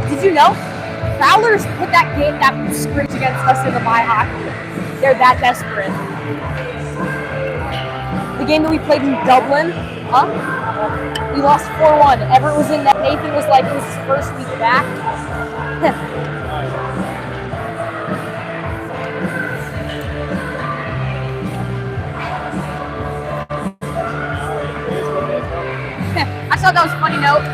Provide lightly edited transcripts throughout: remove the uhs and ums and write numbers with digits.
Did you know? Fowlers put that scrimmage against us in the My Hockey. They're that desperate. The game that we played in Dublin, we lost 4-1. Everett was in net. Nathan was like his first week back. I thought that was a funny note.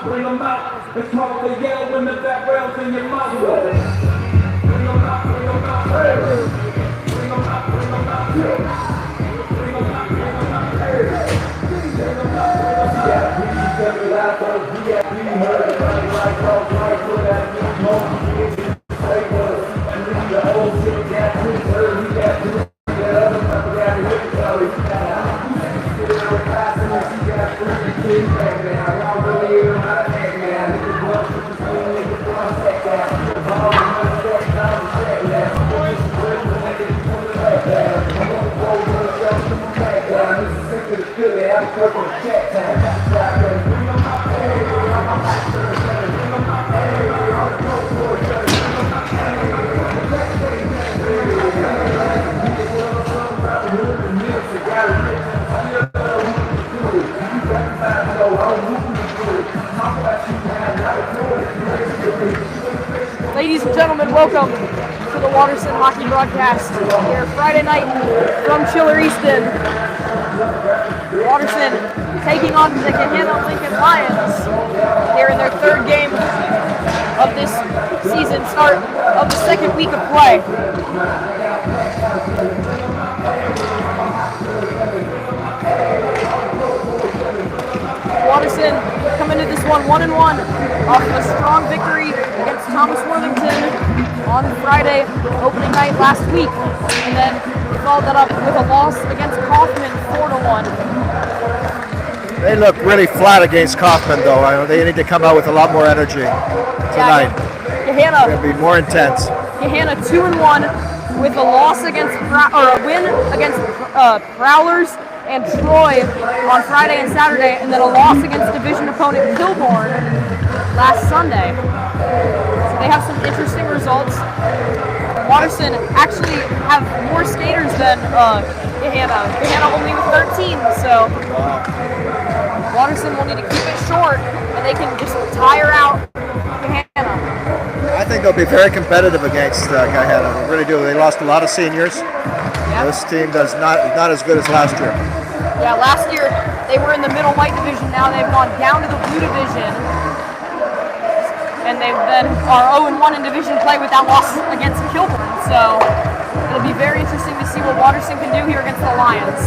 Bring them out. It's called the yell when the fat rails in your mouth. Bring them out. Bring them out. Bring them out. Bring them out. Bring them out. Bring them out. Ladies and gentlemen, welcome to the Watterson hockey broadcast here Friday night from Chiller Easton. Watterson taking on the Gahanna Lincoln Lions here in their third game of this season, start of the second week of play. Watterson come into this one 1-1 off of a strong victory against Thomas Worthington on Friday, opening night last week, and then followed that up with a loss against Kaufman 4-1. They look really flat against Kaufman, though. They need to come out with a lot more energy tonight. Gahanna it'll be more intense. Gahanna 2-1 with a loss against a win against Prowlers and Troy on Friday and Saturday, and then a loss against division opponent Kilbourne last Sunday. So they have some interesting results. Watterson actually have more skaters than Gahanna. Gahanna only with 13, so Watterson will need to keep it short, and they can just tire out Gahanna. I think they'll be very competitive against Gahanna. They really do. They lost a lot of seniors. Yep. This team does not as good as last year. Yeah, last year they were in the middle white division. Now they've gone down to the blue division, and they then are 0-1 in division play with that loss against Kilbourne. So it'll be very interesting to see what Watterson can do here against the Lions.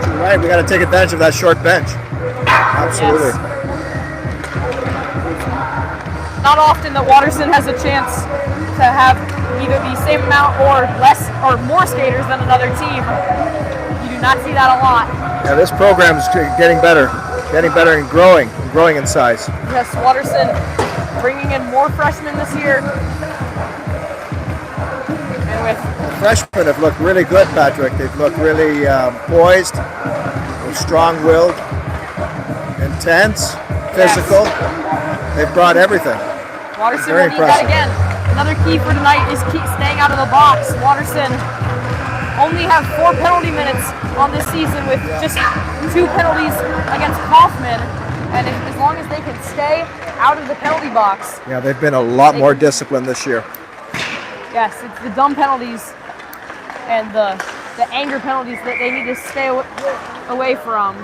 You're right, we got to take advantage of that short bench. Absolutely. Yes. Not often that Watterson has a chance to have either the same amount or less or more skaters than another team. You do not see that a lot. Yeah, this program is getting better and growing in size. Yes, Watterson bringing in more freshmen this year. And with freshmen have looked really good, Patrick. They've looked really poised, strong-willed, intense, physical. Yes. They've brought everything. Watterson will need that again. Another key for tonight is staying out of the box. Watterson only have 4 penalty minutes on this season with just 2 penalties against Kaufman. And as long as they can stay out of the penalty box. Yeah, they've been a lot more disciplined this year. Yes, it's the dumb penalties and the anger penalties that they need to stay away from.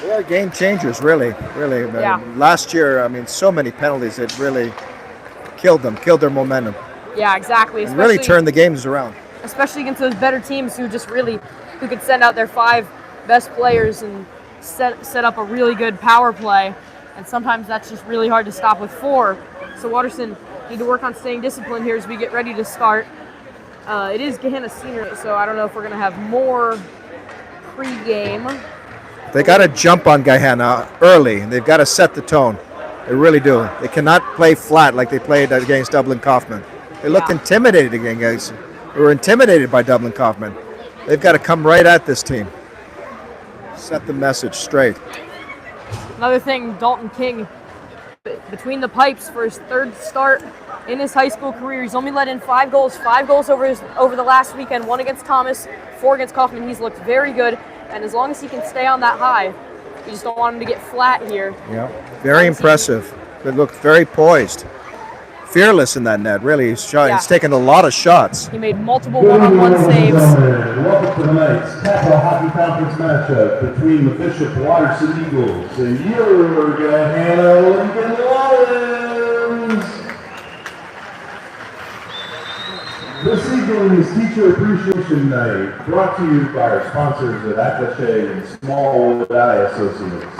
They are game changers, really. Really. Yeah. Last year, I mean, so many penalties. It really killed them, killed their momentum, Yeah, exactly. and really turned the games around. Especially against those better teams who could send out their 5 best players and set up a really good power play. And sometimes that's just really hard to stop with 4. So Watterson need to work on staying disciplined here as we get ready to start. It is Gahanna Senior, so I don't know if we're going to have more pre-game. They got to jump on Gahanna early. They've got to set the tone. They really do. They cannot play flat like they played against Dublin Kaufman. They looked intimidated against. They were intimidated by Dublin Kaufman. They've got to come right at this team. Set the message straight. Another thing, Dalton King, between the pipes for his 3rd start in his high school career, he's only let in 5 goals. 5 goals over the last weekend. 1 against Thomas, 4 against Kaufman. He's looked very good, and as long as he can stay on that high, we just don't want him to get flat here. Yeah, very impressive. They looked very poised, fearless in that net. Really, he's taken a lot of shots. He made multiple one-on-one saves. Welcome to tonight's Capital Hockey Conference matchup between the Bishop Watterson Eagles and your Gahanna Lincoln Lions. This evening's Teacher Appreciation Night brought to you by our sponsors at Attaché and Smallwood Eye Associates.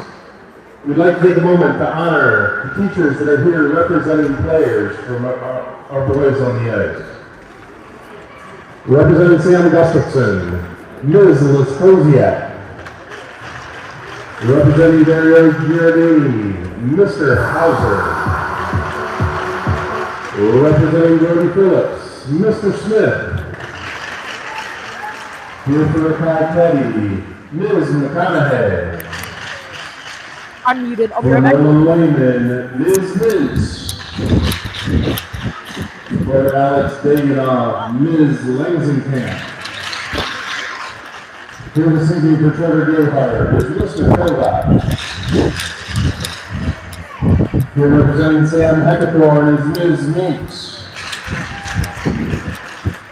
We'd like to take a moment to honor the teachers that are here representing players from our boys on the ice. Representing Sam Gustafson, Ms. Liskoziak. Representing Dario Giardini, Mr. Hauser. Representing Brody Phillips, Mr. Smith. Here for the Kai Teddy, Ms. McConaughey. Unmuted. I'll be right back. Layman, Ms. Mintz. For Alex Daganoff, Ms. Langsingkamp. Here to singing for Trevor Gilhart is Mr. Kovac. Here representing Sam Heckathorn is Ms. Meeks.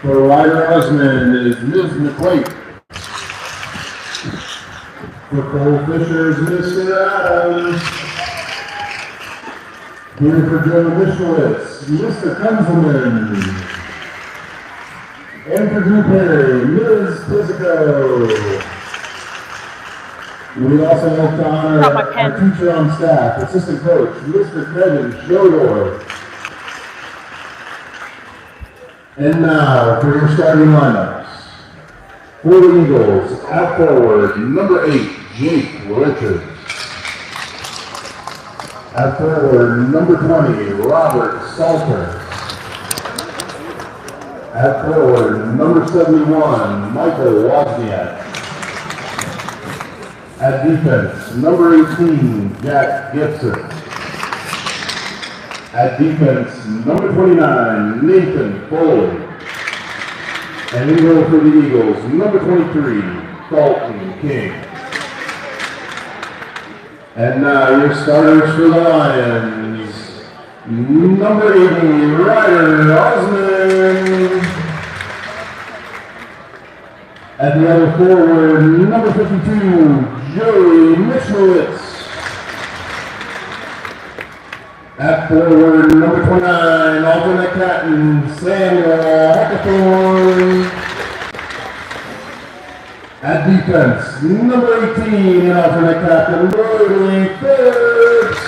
For Ryder Osmond is Ms. McQuaid. For Cole Fisher is Mr. Adams. Here for Joe Mischowitz, Mr. Kunzelman. And for Drew Perry, Ms. Pizzico. We also hope to honor our teacher on staff, assistant coach, Mr. Kevin Shodor. And now for your starting lineups. For the Eagles, out forward, number 8, Jake Richards. At forward, number 20, Robert Salter. At forward, number 71, Michael Wozniak. At defense, number 18, Jack Gibson. At defense, number 29, Nathan Foley. And in goal for the Eagles, number 23, Dalton King. And now your starters for the Lions. Number 80, Ryder Osmond. At the other forward, number 52, Joey Mischowitz. At forward, number 29, alternate captain, Samuel Heckathorn. At defense, number 18, and alternate captain, Brody Phillips.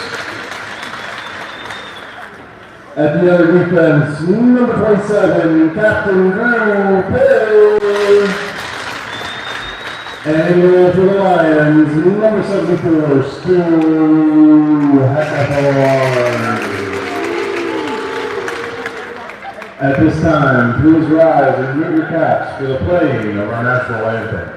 At the other defense, number 27, Captain Drew Perry. And for the Lions, number 74, Stu Heckathorn. At this time, please rise and remove your caps for the playing of our national anthem.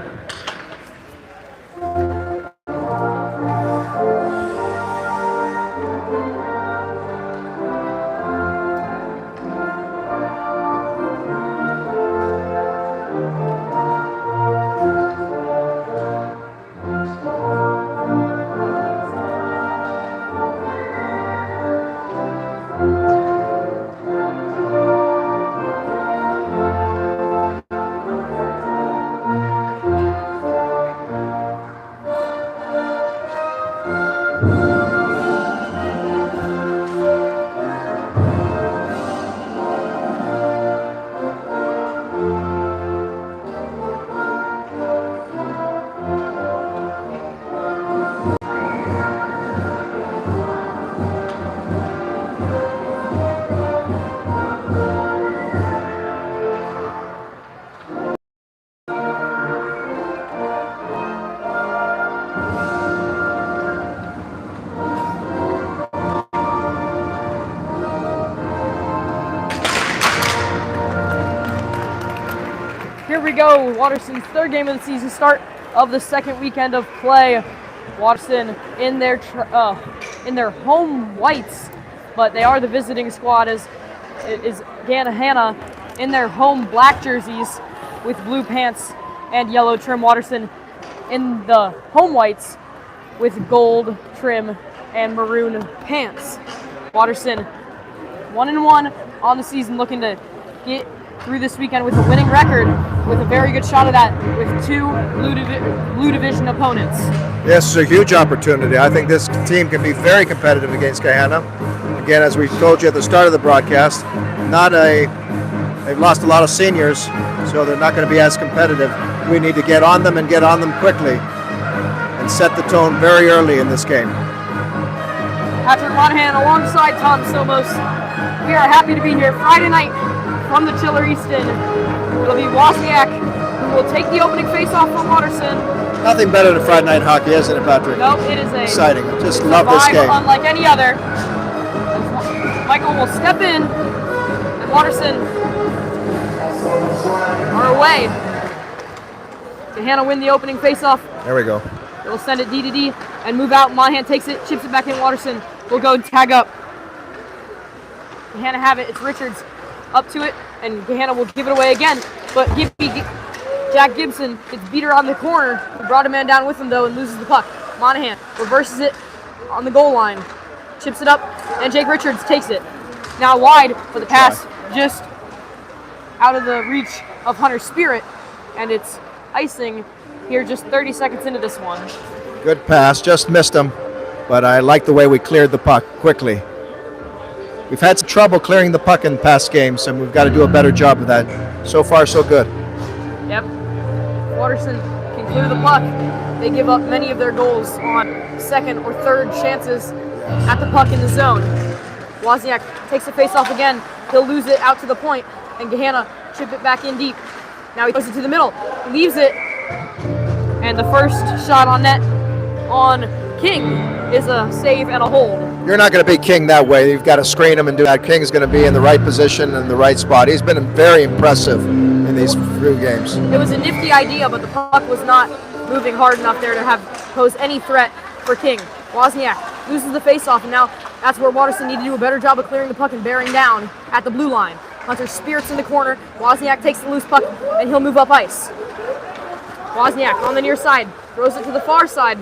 Here we go, Watterson's third game of the season, start of the second weekend of play. Watterson in their home whites, but they are the visiting squad, as it is Gahanna in their home black jerseys with blue pants and yellow trim. Watterson in the home whites with gold trim and maroon pants. Watterson 1-1 on the season, looking to get through this weekend with a winning record, with a very good shot of that with two blue division opponents. Yes, it's a huge opportunity. I think this team can be very competitive against Gahanna. Again, as we told you at the start of the broadcast, they've lost a lot of seniors, so they're not going to be as competitive. We need to get on them and get on them quickly and set the tone very early in this game. Patrick Monahan alongside Tom Somos. We are happy to be here Friday night from the Chiller Easton. It'll be Wozniak who will take the opening face-off from Watterson. Nothing better than Friday night hockey, isn't it, Patrick? Nope, it is exciting. I just love this game. Unlike any other. Michael will step in, and Watterson are away. Gahanna win the opening face-off. There we go. They'll send it D to D and move out. Monahan takes it, chips it back in. Watterson will go and tag up. Gahanna have it. It's Richards up to it, and Gahanna will give it away again. But Jack Gibson gets beat around the corner. He brought a man down with him, though, and loses the puck. Monahan reverses it on the goal line, chips it up, and Jake Richards takes it. Now wide for the pass, just out of the reach of Hunter Spirit, and it's icing here just 30 seconds into this one. Good pass, just missed him, but I like the way we cleared the puck quickly. We've had some trouble clearing the puck in past games, and we've got to do a better job of that. So far, so good. Yep. Watterson can clear the puck. They give up many of their goals on second or third chances at the puck in the zone. Wozniak takes the face-off again. He'll lose it out to the point, and Gahanna chip it back in deep. Now he throws it to the middle, leaves it, and the first shot on net on King is a save and a hold. You're not going to beat King that way. You've got to screen him and do that. King's going to be in the right position and the right spot. He's been very impressive in these few games. It was a nifty idea, but the puck was not moving hard enough there to pose any threat for King. Wozniak loses the face-off, and now that's where Watterson need to do a better job of clearing the puck and bearing down at the blue line. Hunter Spirits in the corner. Wozniak takes the loose puck, and he'll move up ice. Wozniak on the near side, throws it to the far side.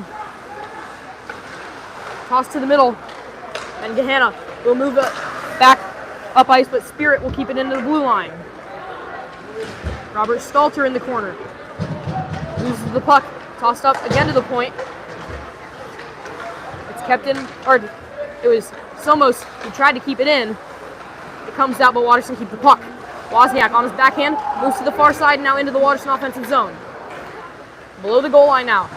Toss to the middle, and Gahanna will move it back up ice, but Spirit will keep it into the blue line. Robert Stalter in the corner. Loses the puck, tossed up again to the point. It's kept in, or it was Somos who tried to keep it in. It comes out, but Watterson keeps the puck. Wozniak on his backhand, moves to the far side, now into the Watterson offensive zone. Below the goal line now.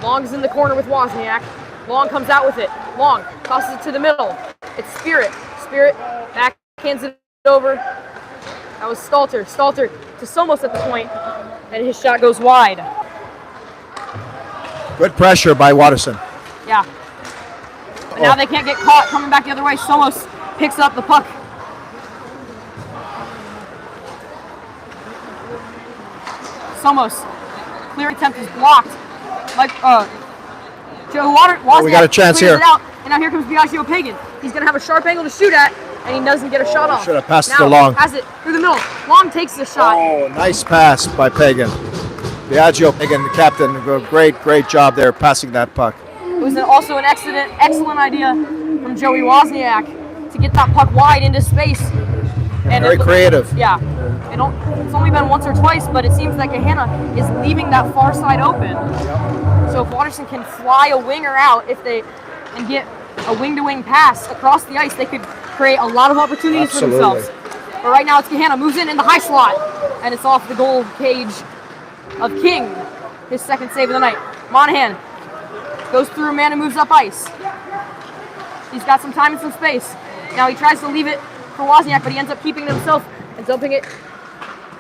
Long is in the corner with Wozniak. Long comes out with it. Long tosses it to the middle. It's Spirit. Spirit backhands it over. That was Stalter. Stalter to Somos at the point, and his shot goes wide. Good pressure by Watterson. Yeah. But now they can't get caught coming back the other way. Somos picks up the puck. Somos. Clear attempt is blocked. Like Joe Wozniak we got a chance clears here. It out, and now here comes Biagio Pagan. He's going to have a sharp angle to shoot at, and he doesn't get a shot off. Should have passed now, to Long. Has it through the middle. Long takes the shot. Oh, nice pass by Pagan. Biagio Pagan, the captain, great job there passing that puck. It was also an excellent idea from Joey Wozniak to get that puck wide into space. And Very creative. Yeah. It's only been once or twice, but it seems like Gahanna is leaving that far side open. So if Watterson can fly a winger out and get a wing-to-wing pass across the ice, they could create a lot of opportunities for themselves. But right now it's Gahanna, moves in the high slot, and it's off the goal cage of King, his second save of the night. Monahan goes through a man and moves up ice. He's got some time and some space. Now he tries to leave it for Wozniak, but he ends up keeping it himself and dumping it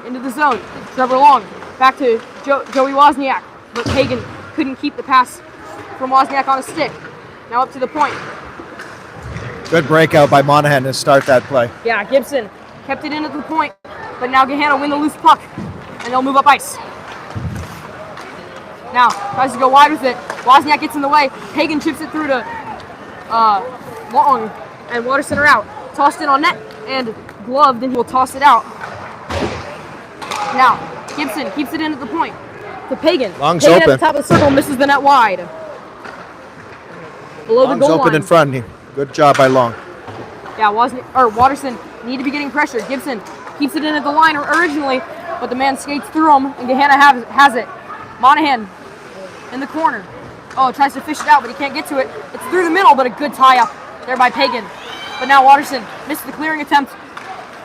into the zone. Trevor Long back to Joey Wozniak, but Pagan couldn't keep the pass from Wozniak on a stick. Now up to the point. Good breakout by Monahan to start that play. Yeah, Gibson kept it in at the point, but now Gahanna win the loose puck, and they'll move up ice. Now, tries to go wide with it. Wozniak gets in the way. Hagen chips it through to Long, and Watterson are out. Tossed in on net, and gloved, and he will toss it out. Now, Gibson keeps it in at the point to Pagan. Long's Pagan open. at the top of the circle, misses the net wide. Below Long's the goal open line. in front. Good job by Long. Yeah, Watterson need to be getting pressure. Gibson keeps it in at the line originally, but the man skates through him, and Gahanna has it. Monahan in the corner. Oh, tries to fish it out, but he can't get to it. It's through the middle, but a good tie-up there by Pagan. But now Watterson missed the clearing attempt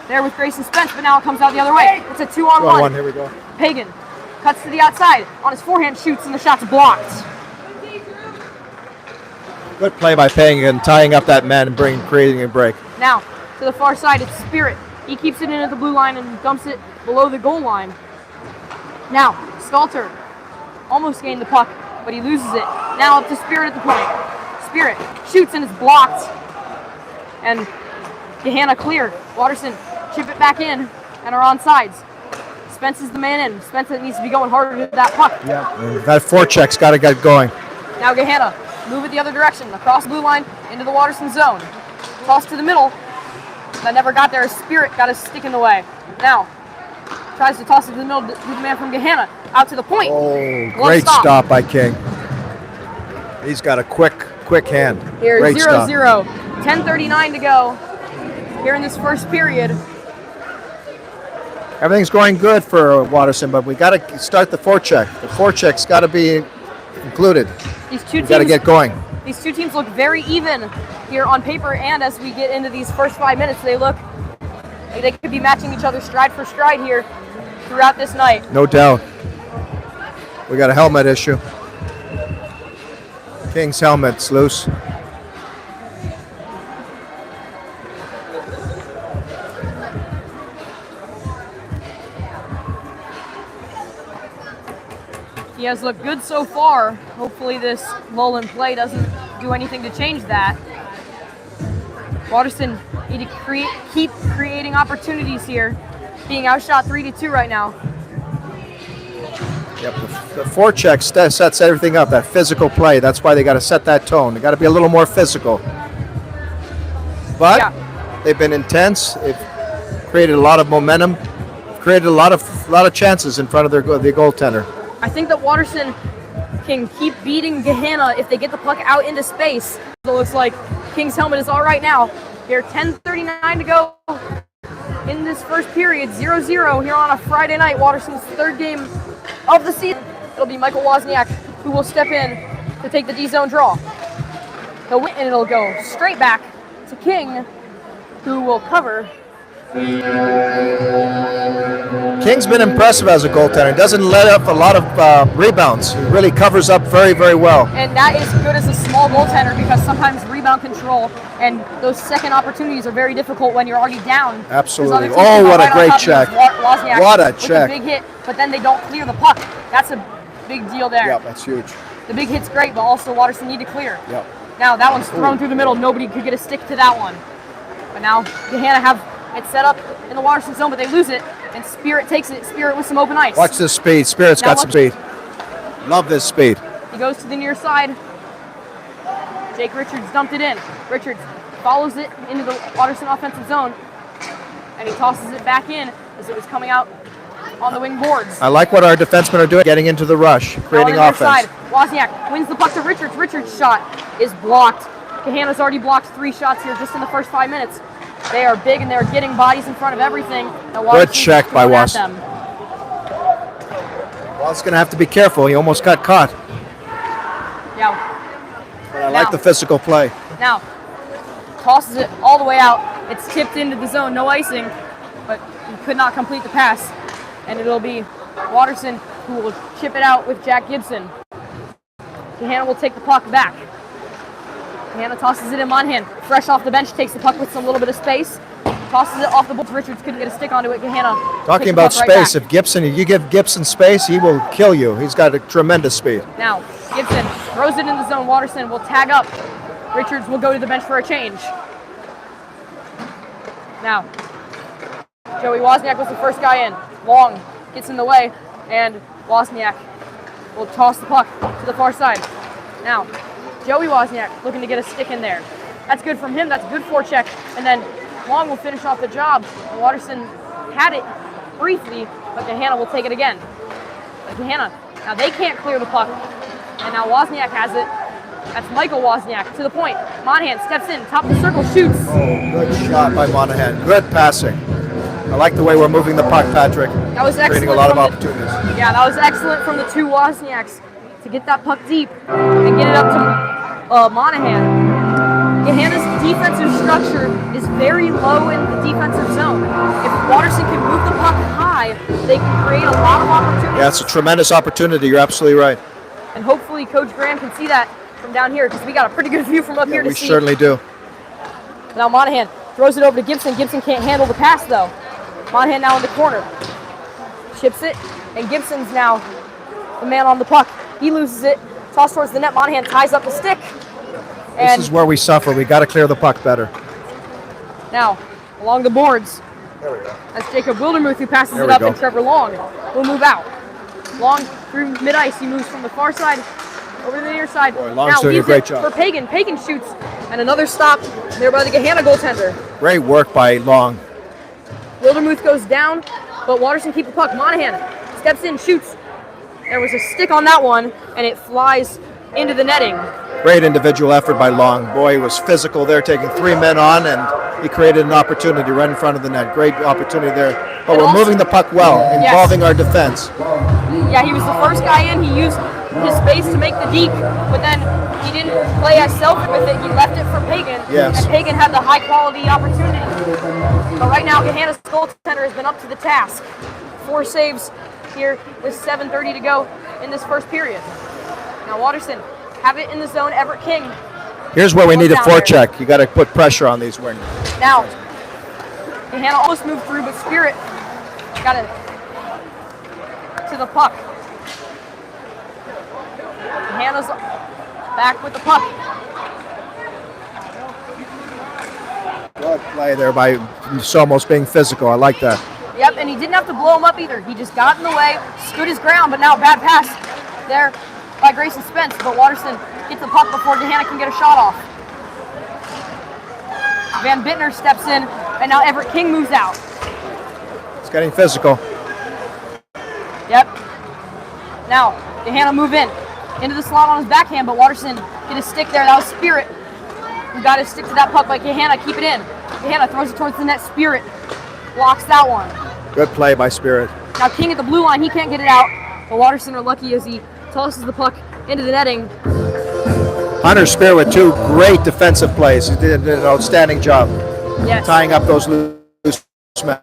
there with Grayson Spence, but now it comes out the other way. It's a 2-on-1. Here we go. Pagan cuts to the outside. On his forehand, shoots, and the shot's blocked. Good play by Pagan, tying up that man and creating a break. Now, to the far side, it's Spirit. He keeps it in at the blue line and dumps it below the goal line. Now, Stalter almost gained the puck, but he loses it. Now up to Spirit at the point. Spirit shoots and is blocked. And Gahanna clear. Watterson chip it back in and are on sides. Spence is the man in. Spence needs to be going harder to that puck. Yeah, that forecheck's got to get going. Now Gahanna move it the other direction, across blue line into the Watterson zone. Toss to the middle. That never got there. Spirit got his stick in the way. Now tries to toss it to the middle to the man from Gahanna. Out to the point. Oh, Glove great stop by King. He's got a quick hand. Here, Great 0-0. 10:39 to go here in this first period. Everything's going good for Watterson, but we got to start the forecheck. The forecheck's got to be included. These two Got to get going. These two teams look very even here on paper, and as we get into these first 5 minutes, they look like they could be matching each other stride for stride here throughout this night. No doubt. We got a helmet issue. King's helmet's loose. He has looked good so far. Hopefully this lull in play doesn't do anything to change that. Watterson need to keep creating opportunities here. Being outshot 3-2 right now. Yep, the forecheck sets everything up, that physical play. That's why they got to set that tone. They got to be a little more physical. But Yeah. they've been intense. They've created a lot of momentum, created a lot of chances in front of their goaltender. I think that Watterson can keep beating Gahanna if they get the puck out into space. It looks like King's helmet is all right now. Here, 10:39 to go in this first period, 0-0 here on a Friday night. Watterson's third game of the season. It'll be Michael Wozniak who will step in to take the D-zone draw. He'll win, and it'll go straight back to King, who will cover. King's been impressive as a goaltender. He doesn't let up a lot of rebounds. He really covers up very, very well. And that is good as a small goaltender because sometimes rebound control and those second opportunities are very difficult when you're already down. Absolutely. There's other teams Oh, that what are a right on great top of check. Wozniak What a with check. a big hit, but then they don't clear the puck. That's a big deal there. Yeah, that's huge. The big hit's great, but also Watterson need to clear. Yep. Now that one's thrown through the middle. Nobody could get a stick to that one. But now Gahanna have it set up in the Watterson zone, but they lose it, and Spirit takes it. Spirit with some open ice. Watch this speed. Spirit's Now got some speed. Love this speed. He goes to the near side. Jake Richards dumped it in. Richards follows it into the Watterson offensive zone, and he tosses it back in as it was coming out on the wing boards. I like what our defensemen are doing, getting into the rush, creating Now on the near offense. side, Wozniak wins the puck to Richards. Richards' shot is blocked. Gahanna's already blocked 3 shots here just in the first 5 minutes. They are big and they're getting bodies in front of everything. Now Good check by Watts. Watts. Watts going to have to be careful. He almost got caught. Yeah. But I like the physical play. Now, tosses it all the way out. It's tipped into the zone, no icing, but he could not complete the pass. And it'll be Watterson who will chip it out with Jack Gibson. Gahanna will take the puck back. Gahanna tosses it in Monahan. Fresh off the bench, takes the puck with some little bit of space. Tosses it off the boards. Richards couldn't get a stick onto it. Gahanna Talking takes the about puck right space, back. if you give Gibson space, he will kill you. He's got a tremendous speed. Now, Gibson throws it in the zone. Watterson will tag up. Richards will go to the bench for a change. Now, Joey Wozniak was the first guy in. Long gets in the way, and Wozniak will toss the puck to the far side. Now, Joey Wozniak looking to get a stick in there. That's good from him. That's a good forecheck. And then Long will finish off the job. Watterson had it briefly, but Gahanna will take it again. But Gahanna, now they can't clear the puck. And now Wozniak has it. That's Michael Wozniak to the point. Monahan steps in, top of the circle, shoots. Oh, good shot by Monahan. Good passing. I like the way we're moving the puck, Patrick. That was excellent. Creating a lot of opportunities. Yeah, that was excellent from the two Wozniaks to get that puck deep and get it up to Monahan. Gahanna's defensive structure is very low in the defensive zone. If Watterson can move the puck high, they can create a lot of opportunities. Yeah, it's a tremendous opportunity. You're absolutely right. And hopefully Coach Graham can see that from down here, because we got a pretty good view from up here to see. We certainly do. Now Monahan throws it over to Gibson. Gibson can't handle the pass though. Monahan now in the corner. Chips it, and Gibson's now the man on the puck. He loses it. Toss towards the net. Monahan ties up the stick. And this is where we suffer. We got to clear the puck better. now, along the boards, There we go. that's Jacob Wildermuth who passes There it we up, go. and Trevor Long will move out. Long through mid-ice. He moves from the far side over to the near side. Boy, Long's now doing a leaves great it job. for Pagan. Pagan shoots, and another stop there by the Gahanna goaltender. Great work by Long. Wildermuth goes down, but Watterson keeps the puck. Monahan steps in, shoots. There was a stick on that one, and it flies into the netting. Great individual effort by Long. Boy, he was physical there, taking 3 men on, and he created an opportunity right in front of the net. Great opportunity there. But And we're also- moving the puck well, involving our defense. Yeah, he was the first guy in. He used his space to make the deke, but then he didn't play as selfish with it. He left it for Pagan, Yes. and Pagan had the high-quality opportunity. But right now, Gahanna's goaltender has been up to the task. 4 saves here with 7:30 to go in this first period. Now Watterson have it in the zone. Everett King. Here's where we need a Down there. forecheck. You got to put pressure on these wingers. Now, Gahanna almost moved through, but Spirit got it to the puck. Gahanna's back with the puck. Good play there by Somos being physical. I like that. Yep, and he didn't have to blow him up either. He just got in the way, stood his ground, but now bad pass there by Grayson Spence. But Watterson gets the puck before Gahanna can get a shot off. Van Bittner steps in, and now Everett King moves out. It's getting physical. Yep. Now, Gahanna move in. Into the slot on his backhand, but Watterson get a stick there. That was Spirit who got his stick to that puck by Gahanna. Keep it in. Gahanna throws it towards the net. Spirit blocks that one. Good play by Spirit. Now King at the blue line, he can't get it out. But Watterson are lucky as he tosses the puck into the netting. Hunter Spirit with 2 great defensive plays. He did an outstanding job Yes. tying up those loose men.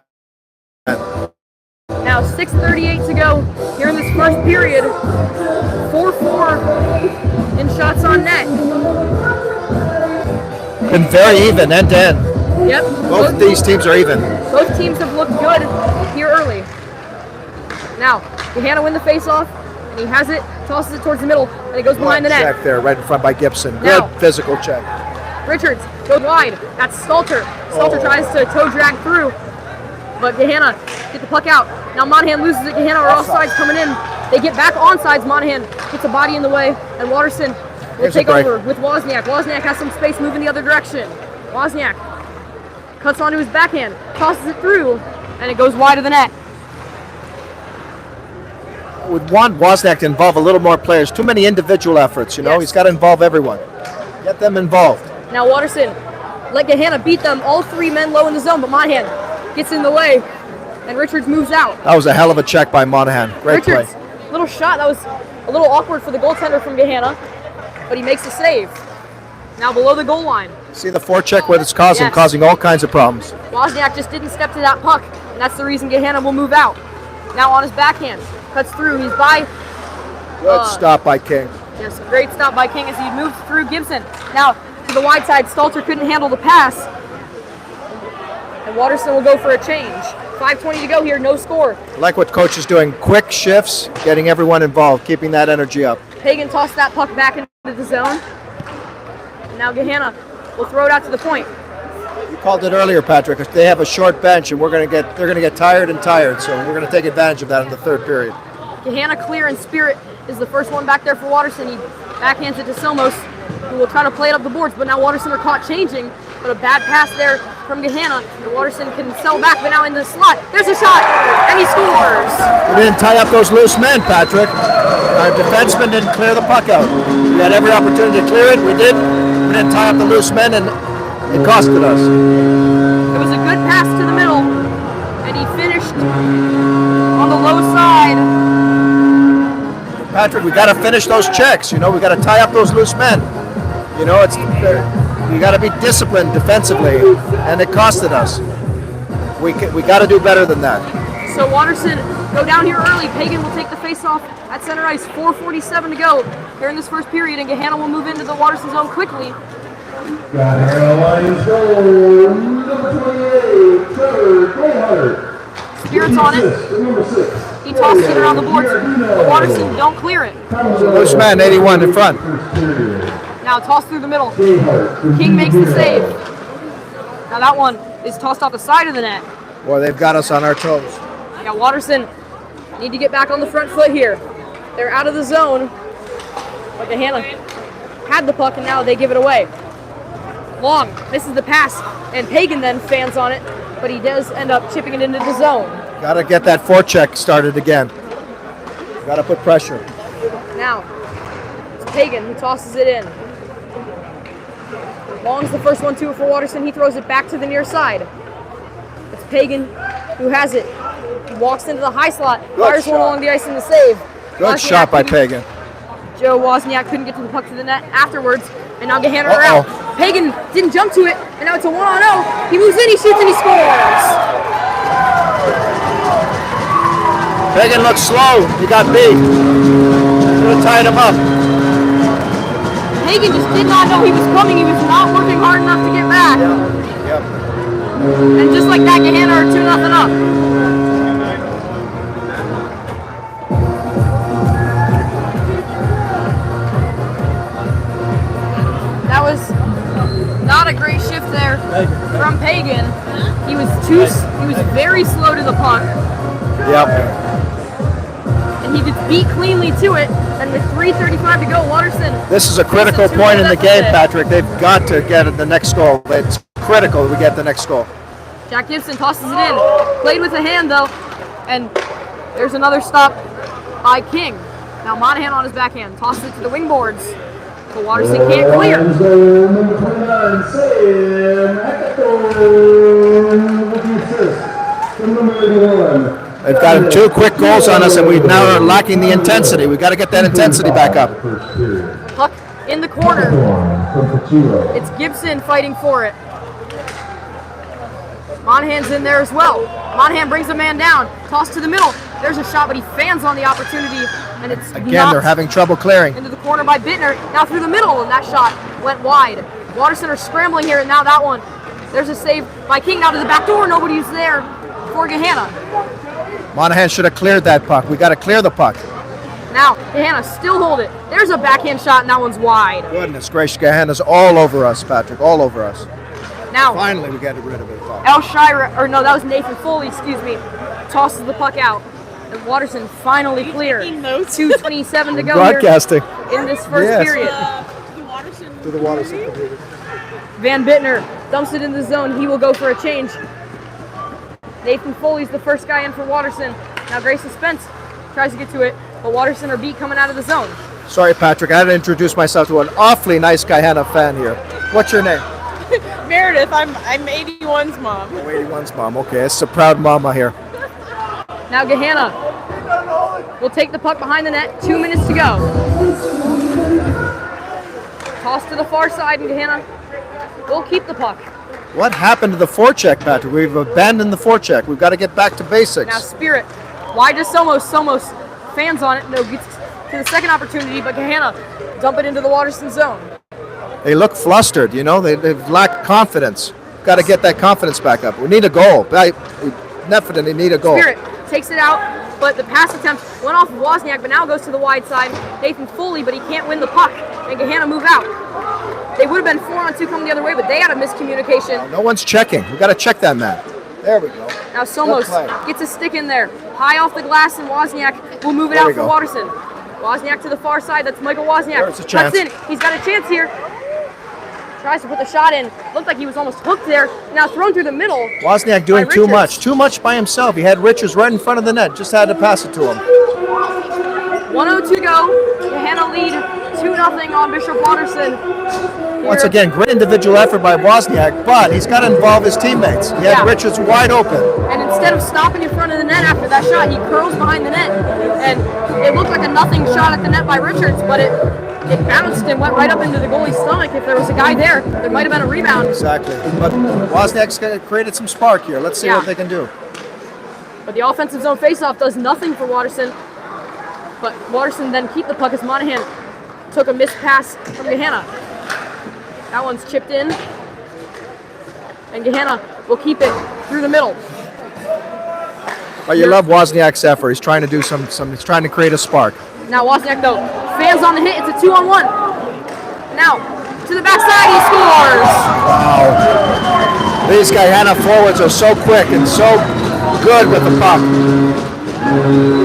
Now 6:38 to go here in this first period. 4-4 in shots on net. Been very even end to end. Yep. Both of these teams are even. Both teams have looked good here early. Now, Gahanna win the face-off, and he has it, tosses it towards the middle, and it goes behind the net. Check there, right in front by Gibson. Good Now. physical check. Richards goes wide. That's Stalter. Stalter tries to toe drag through, but Gahanna get the puck out. Now Monahan loses it. Gahanna are offsides coming in. They get back onsides. Monahan gets a body in the way, and Watterson will Here's a take break. over with Wozniak. Wozniak has some space moving the other direction. Wozniak cuts onto his backhand, tosses it through, and it goes wide of the net. Would want Wozniak to involve a little more players. Too many individual efforts, you know. Yes. He's got to involve everyone. Get them involved. Now Watterson let Gahanna beat them, all 3 men low in the zone, but Monahan gets in the way, and Richards moves out. That was a hell of a check by Monahan. Great Richards, play. little shot. That was a little awkward for the goaltender from Gahanna, but he makes the save. Now below the goal line. See the forecheck what it's causing, Yes. causing all kinds of problems. Wozniak just didn't step to that puck, and that's the reason Gahanna will move out. Now on his backhand, cuts through. He's by. Good stop by King. Yes, great stop by King as he moves through Gibson. Now to the wide side, Stalter couldn't handle the pass, and Watterson will go for a change. 5:20 to go here, no score. I like what coach is doing. Quick shifts, getting everyone involved, keeping that energy up. Pagan tossed that puck back into the zone. And now Gahanna will throw it out to the point. You called it earlier, Patrick. They have a short bench, and they're gonna get tired and tired. So we're gonna take advantage of that in the third period. Gahanna clear and Spirit is the first one back there for Watterson. He backhands it to Somos, who will try to play it up the boards, but now Watterson are caught changing. But a bad pass there from Gahanna, and Watterson can sell back, but now into the slot. There's a shot, and he scores. We didn't tie up those loose men, Patrick. Our defenseman didn't clear the puck out. We had every opportunity to clear it. We did. We didn't tie up the loose men, and it costed us. It was a good pass to the middle, and he finished on the low side. Patrick, we got to finish those checks. You know, we got to tie up those loose men. You know, we got to be disciplined defensively, and it costed us. We got to do better than that. So Watterson go down here early. Pagan will take the face-off at center ice. 4:47 to go here in this first period, and Gahanna will move into the Watterson zone quickly. Spirit's on it. He tosses it around the boards. But Watterson don't clear it. Loose man, 81 in front. Now toss through the middle. King makes the save. Now that one is tossed off the side of the net. Boy, they've got us on our toes. Yeah, Watterson need to get back on the front foot here. They're out of the zone. But Gahanna had the puck, and now they give it away. Long misses the pass, and Pagan then fans on it, but he does end up chipping it into the zone. Got to get that forecheck started again. Got to put pressure. Now, it's Pagan who tosses it in. Long's the first one too for Watterson. He throws it back to the near side. It's Pagan who has it. He walks into the high slot, fires one along the ice in the save. Good shot by Pagan. Joe Wozniak couldn't get to the puck to the net afterwards, and now Gahanna are out. Pagan didn't jump to it, and now it's a 1-on-0. He moves in, he shoots, and he scores. Pagan looks slow. He got beat. Should have tied him up. Pagan just did not know he was coming. He was not working hard enough to get back. Yep. And just like that, Gahanna are 2-0 up. That was not a great shift there from Pagan. He was very slow to the puck. Yep. And he gets beat cleanly to it. And with 3:35 to go, Watterson. This is a critical point in the game, Patrick. They've got to get the next goal. It's critical we get the next goal. Jack Gibson tosses it in. Played with a hand though. And there's another stop by King. Now Monahan on his backhand. Tosses it to the wing boards. But Watterson can't clear. They've got 2 quick goals on us, and we now are lacking the intensity. We've got to get that intensity back up. Puck in the corner. It's Gibson fighting for it. Monahan's in there as well. Monahan brings a man down. Toss to the middle. There's a shot, but he fans on the opportunity, and it's Again, they're having trouble clearing. Into the corner by Bittner. Now through the middle, and that shot went wide. Watterson are scrambling here, and now that one. There's a save by King. Now to the back door. Nobody's there for Gahanna. Monahan should have cleared that puck. We got to clear the puck. Now Gahanna still hold it. There's a backhand shot, and that one's wide. Goodness gracious, Gahanna's all over us, Patrick. All over us. Now finally we got rid of it. El Shira, or no, that was Nathan Foley. Excuse me. Tosses the puck out. And Watterson finally cleared. 2:27 to go Broadcasting. Here in this first period. To the Watterson computer. Van Bittner dumps it in the zone. He will go for a change. Nathan Foley's the first guy in for Watterson. Now Grayson Spence tries to get to it, but Watterson are beat coming out of the zone. Sorry, Patrick. I had to introduce myself to an awfully nice Gahanna fan here. What's your name? Meredith. I'm 81's mom. Oh, 81's mom. Okay, it's a proud mama here. Now Gahanna will take the puck behind the net. 2 minutes to go. Toss to the far side, and Gahanna will keep the puck. What happened to the forecheck, Patrick? We've abandoned the forecheck. We've got to get back to basics. Now Spirit, wide to Somos. Somos fans on it. No, gets to the second opportunity, but Gahanna dump it into the Watterson zone. They look flustered, you know. They've lacked confidence. Got to get that confidence back up. We need a goal. We definitely need a goal. Spirit takes it out, but the pass attempt went off of Wozniak, but now goes to the wide side. Nathan Foley, but he can't win the puck, and Gahanna move out. They would have been 4-on-2 coming the other way, but they had a miscommunication. No one's checking. We got to check that man. There we go. Now Somos gets a stick in there, high off the glass, and Wozniak will move it out for Watterson. Wozniak to the far side. That's Michael Wozniak. There's a chance. Cuts in. He's got a chance here. Tries to put the shot in. Looked like he was almost hooked there. Now thrown through the middle. Wozniak doing too much by himself. He had Richards right in front of the net. Just had to pass it to him. 1:02 to go. Gahanna lead 2-0 on Bishop Watterson. Once again, great individual effort by Wozniak, but he's got to involve his teammates. He had Richards wide open. And instead of stopping in front of the net after that shot, he curls behind the net. And it looked like a nothing shot at the net by Richards, but it bounced and went right up into the goalie's stomach. If there was a guy there might have been a rebound. Exactly. But Wozniak's created some spark here. Let's see what they can do. But the offensive zone faceoff does nothing for Watterson. But Watterson then keep the puck as Monahan took a missed pass from Gahanna. That one's chipped in. And Gahanna will keep it through the middle. But you love Wozniak's effort. He's trying to do some he's trying to create a spark. Now Wozniak though, fans on the hit, it's a 2-on-1. Now, to the backside, he scores! Wow. These Gahanna forwards are so quick and so good with the puck.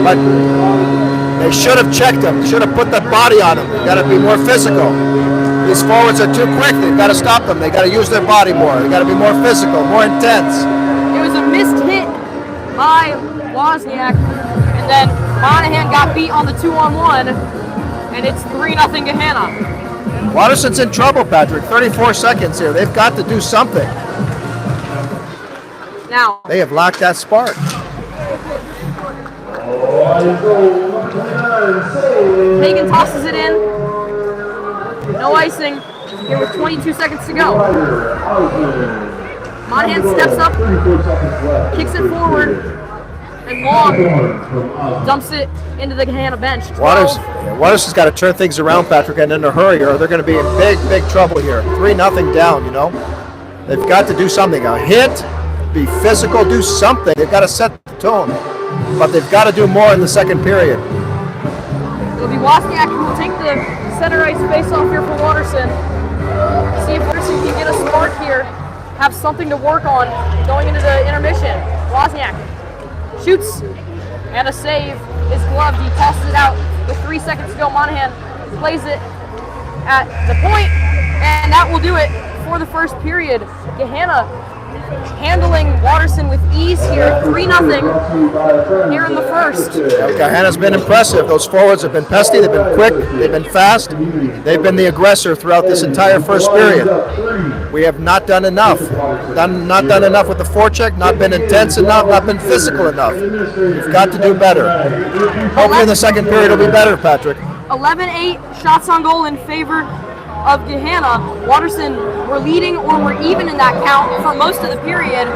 But they should have checked him, should have put the body on him. They've got to be more physical. These forwards are too quick, they've got to stop them. They've got to use their body more. They've got to be more physical, more intense. It was a missed hit by Wozniak, and then Monahan got beat on the 2-on-1, and it's 3-0 Gahanna. Watterson's in trouble, Patrick. 34 seconds here. They've got to do something. Now they have lacked that spark. Hagen tosses it in. No icing. Here with 22 seconds to go. Monahan steps up, kicks it forward, and Long dumps it into the Gahanna bench. Watterson's got to turn things around, Patrick, and in a hurry, or they're going to be in big trouble here. 3-0 down, you know. They've got to do something. A hit, be physical, do something. They've got to set the tone. But they've got to do more in the second period. It'll be Wozniak who will take the center ice face-off here for Watterson. See if Watterson can get a spark here, have something to work on going into the intermission. Wozniak shoots, and a save is gloved. He tosses it out with 3 seconds to go. Monahan plays it at the point, and that will do it for the first period. Gahanna handling Watterson with ease here, 3-0 here in the first. Gahanna's been impressive. Those forwards have been pesky, they've been quick, they've been fast. They've been the aggressor throughout this entire first period. We have not done enough. Not done enough with the forecheck, not been intense enough, not been physical enough. We've got to do better. Hopefully in the second period it'll be better, Patrick. 11-8 shots on goal in favor of Gahanna. Watterson were leading or were even in that count for most of the period.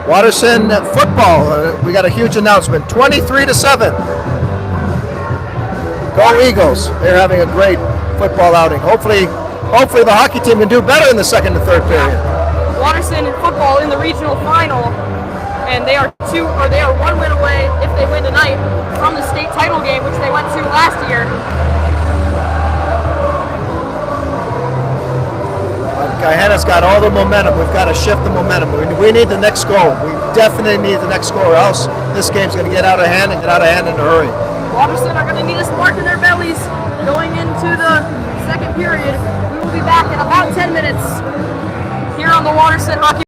Watterson football, we got a huge announcement, 23-7. Go Eagles. They're having a great football outing. Hopefully the hockey team can do better in the second and third period. Watterson football in the regional final, and they are 1 win away if they win tonight from the state title game, which they went to last year. Gahanna's got all the momentum. We've got to shift the momentum. We need the next goal. We definitely need the next goal, or else this game's going to get out of hand and get out of hand in a hurry. Watterson are going to need a spark in their bellies going into the second period. We will be back in about 10 minutes here on the Watterson Hockey.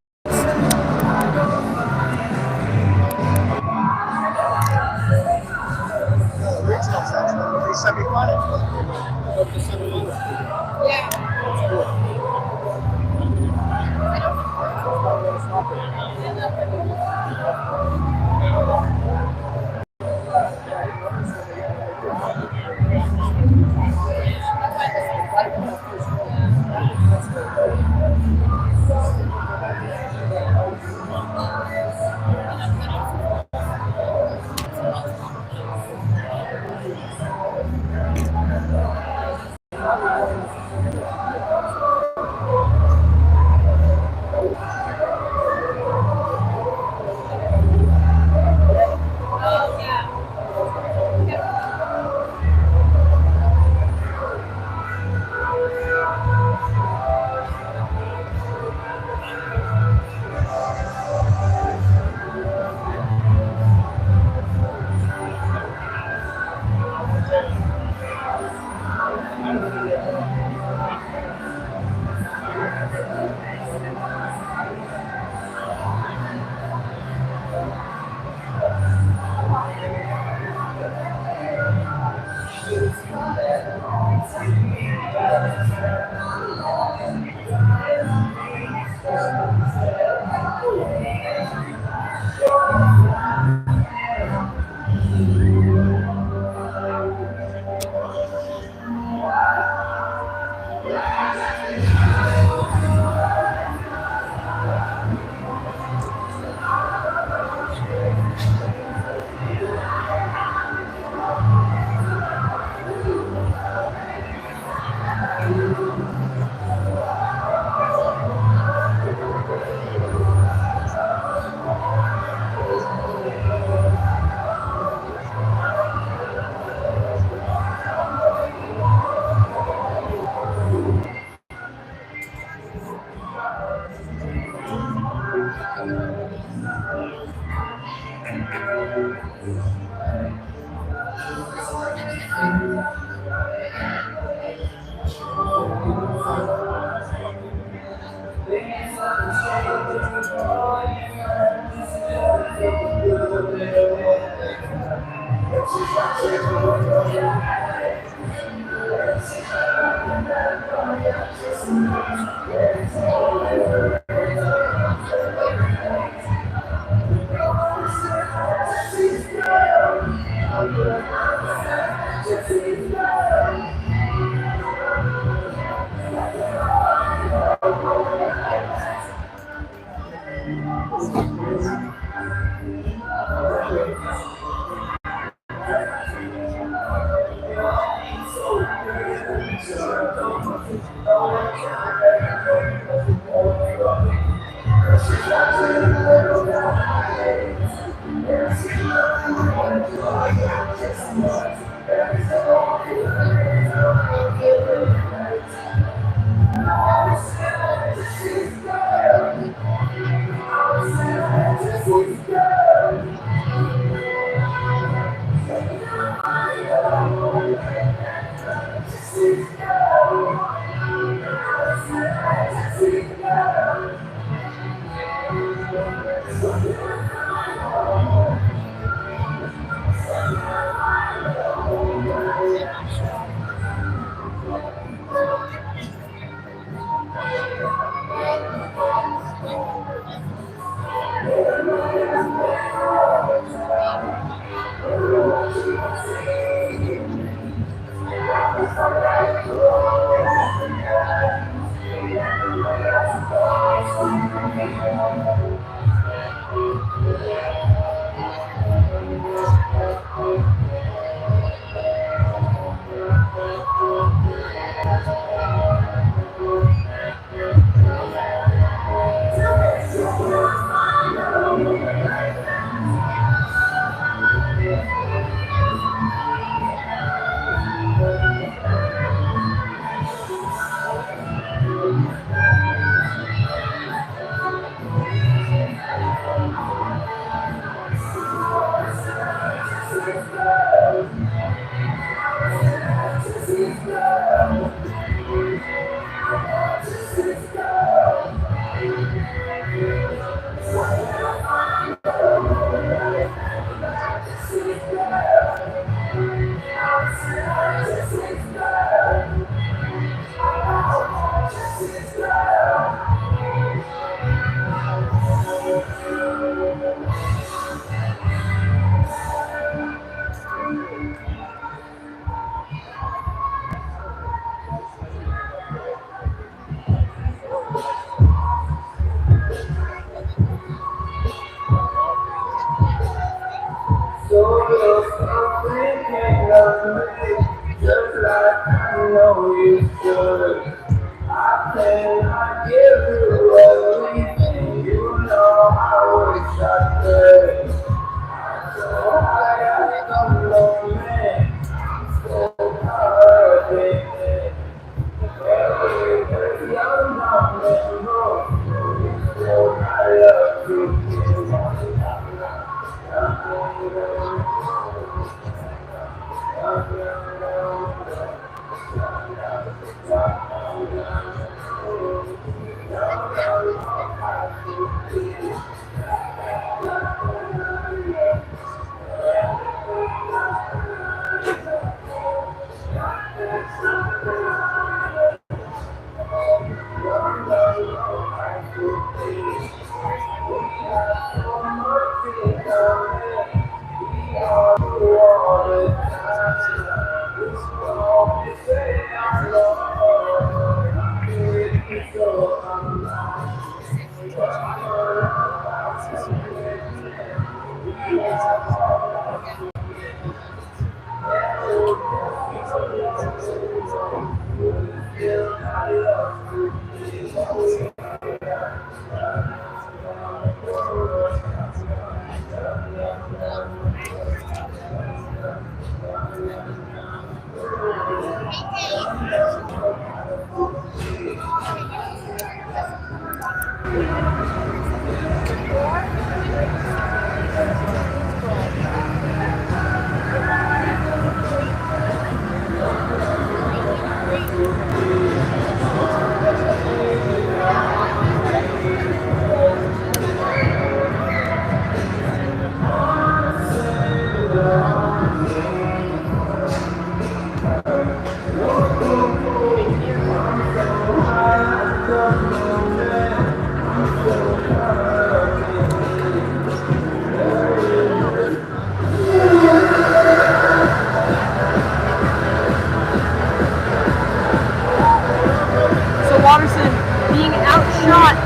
Watterson being outshot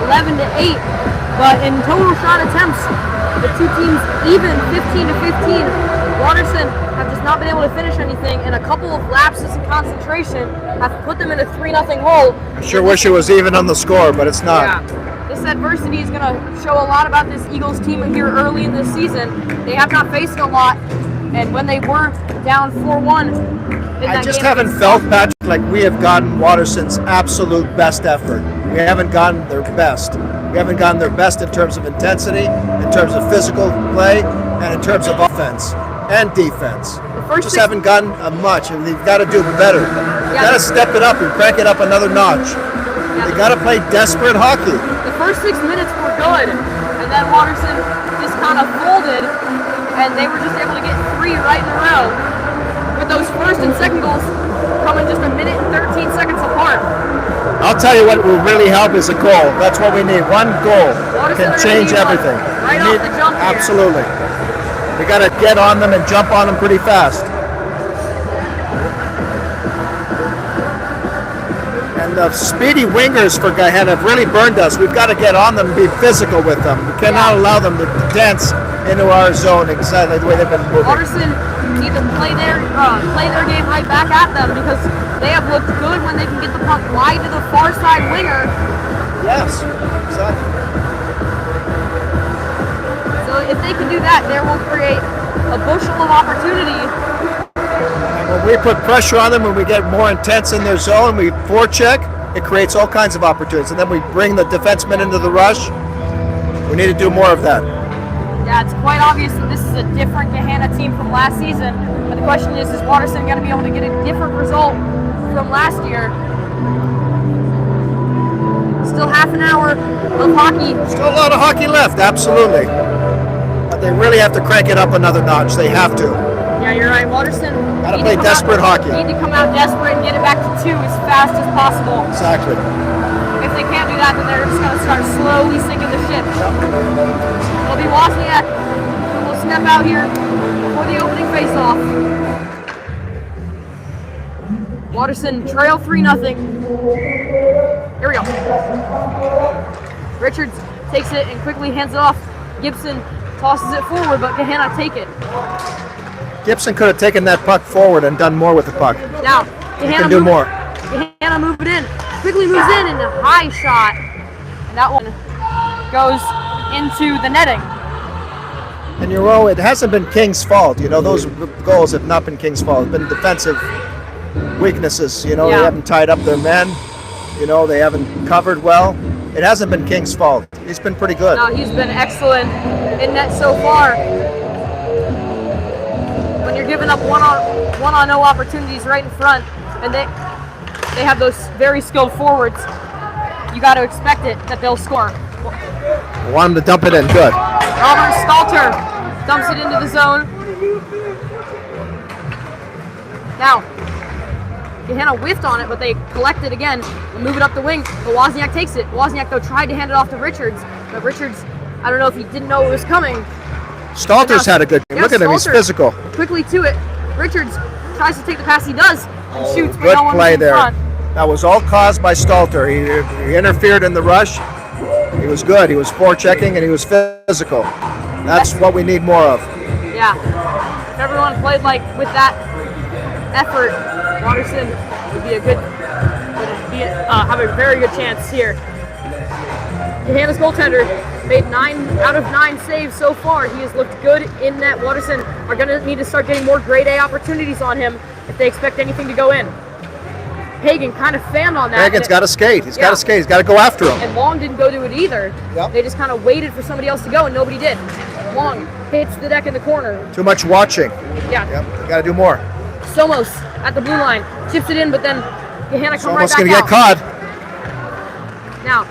11-8, but in total shot attempts, the two teams even 15-15. Watterson have just not been able to finish anything, and a couple of lapses in concentration have put them in a 3-0 hole. I sure wish it was even on the score, but it's not. Yeah. This adversity is going to show a lot about this Eagles team here early in the season. They have not faced a lot, and when they were down 4-1, I just haven't felt, Patrick, like we have gotten Watterson's absolute best effort. We haven't gotten their best. We haven't gotten their best in terms of intensity, in terms of physical play, and in terms of offense and defense. Just haven't gotten much, and they've got to do better. They've got to step it up and crank it up another notch. They got to play desperate hockey. The first 6 minutes were good, and then Watterson just kind of folded, and they were just able to get 3 right in a row. With those first and second goals coming just a minute and 13 seconds apart. I'll tell you what will really help is a goal. That's what we need. One goal can change everything. Right off the jump here. Absolutely. We got to get on them and jump on them pretty fast. And the speedy wingers for Gahanna have really burned us. We've got to get on them and be physical with them. We cannot allow them to dance into our zone exactly the way they've been moving. Watterson need to play their game right back at them, because they have looked good when they can get the puck wide to the far side winger. Yes, exactly. So if they can do that, they will create a bushel of opportunity. And when we put pressure on them, when we get more intense in their zone, we forecheck, it creates all kinds of opportunities. And then we bring the defensemen into the rush. We need to do more of that. Yeah, it's quite obvious that this is a different Gahanna team from last season. But the question is Watterson going to be able to get a different result from last year? Still half an hour of hockey. Still a lot of hockey left, absolutely. But they really have to crank it up another notch. They have to. Yeah, you're right. Watterson got to play desperate hockey. Need to come out desperate and get it back to 2 as fast as possible. Exactly. If they can't do that, then they're just going to start slowly sinking the ship. It'll be Wozniak who will step out here for the opening faceoff. Watterson trail 3-0. Here we go. Richards takes it and quickly hands it off. Gibson tosses it forward, but Gahanna take it. Gibson could have taken that puck forward and done more with the puck. Now, Gahanna can do more. Gahanna move it in. Quickly moves in and a high shot. And that one goes into the netting. And it hasn't been King's fault. You know, those goals have not been King's fault. It's been defensive weaknesses. You know, They haven't tied up their men. You know, they haven't covered well. It hasn't been King's fault. He's been pretty good. No, he's been excellent in net so far. When you're giving up one-on-0 opportunities right in front, and they have those very skilled forwards. You got to expect it that they'll score. I want him to dump it in. Good. Robert Stalter dumps it into the zone. Now, Gahanna whiffed on it, but they collect it again and move it up the wing. But Wozniak takes it. Wozniak, though, tried to hand it off to Richards. But Richards, I don't know if he didn't know it was coming. Stalter's had a good game. Yeah, Look at him. He's Stalter physical. Quickly to it. Richards tries to take the pass. He does and shoots, but Good no one play was in there. front. That was all caused by Stalter. He interfered in the rush. He was good. He was forechecking and he was physical. That's what we need more of. Yeah. If everyone played like with that effort, Watterson would have a very good chance here. Gahanna's goaltender made 9 out of 9 saves so far. He has looked good in net. Watterson are going to need to start getting more grade A opportunities on him if they expect anything to go in. Hagen kind of fanned on that. Hagen's got to skate. He's got to skate. He's got to go after him. And Long didn't go to it either. Yep. They just kind of waited for somebody else to go, and nobody did. Long hits the deck in the corner. Too much watching. Yeah. Yep. You got to do more. Somos at the blue line chips it in, but then Gahanna comes right Somos back going to get out. caught. Now,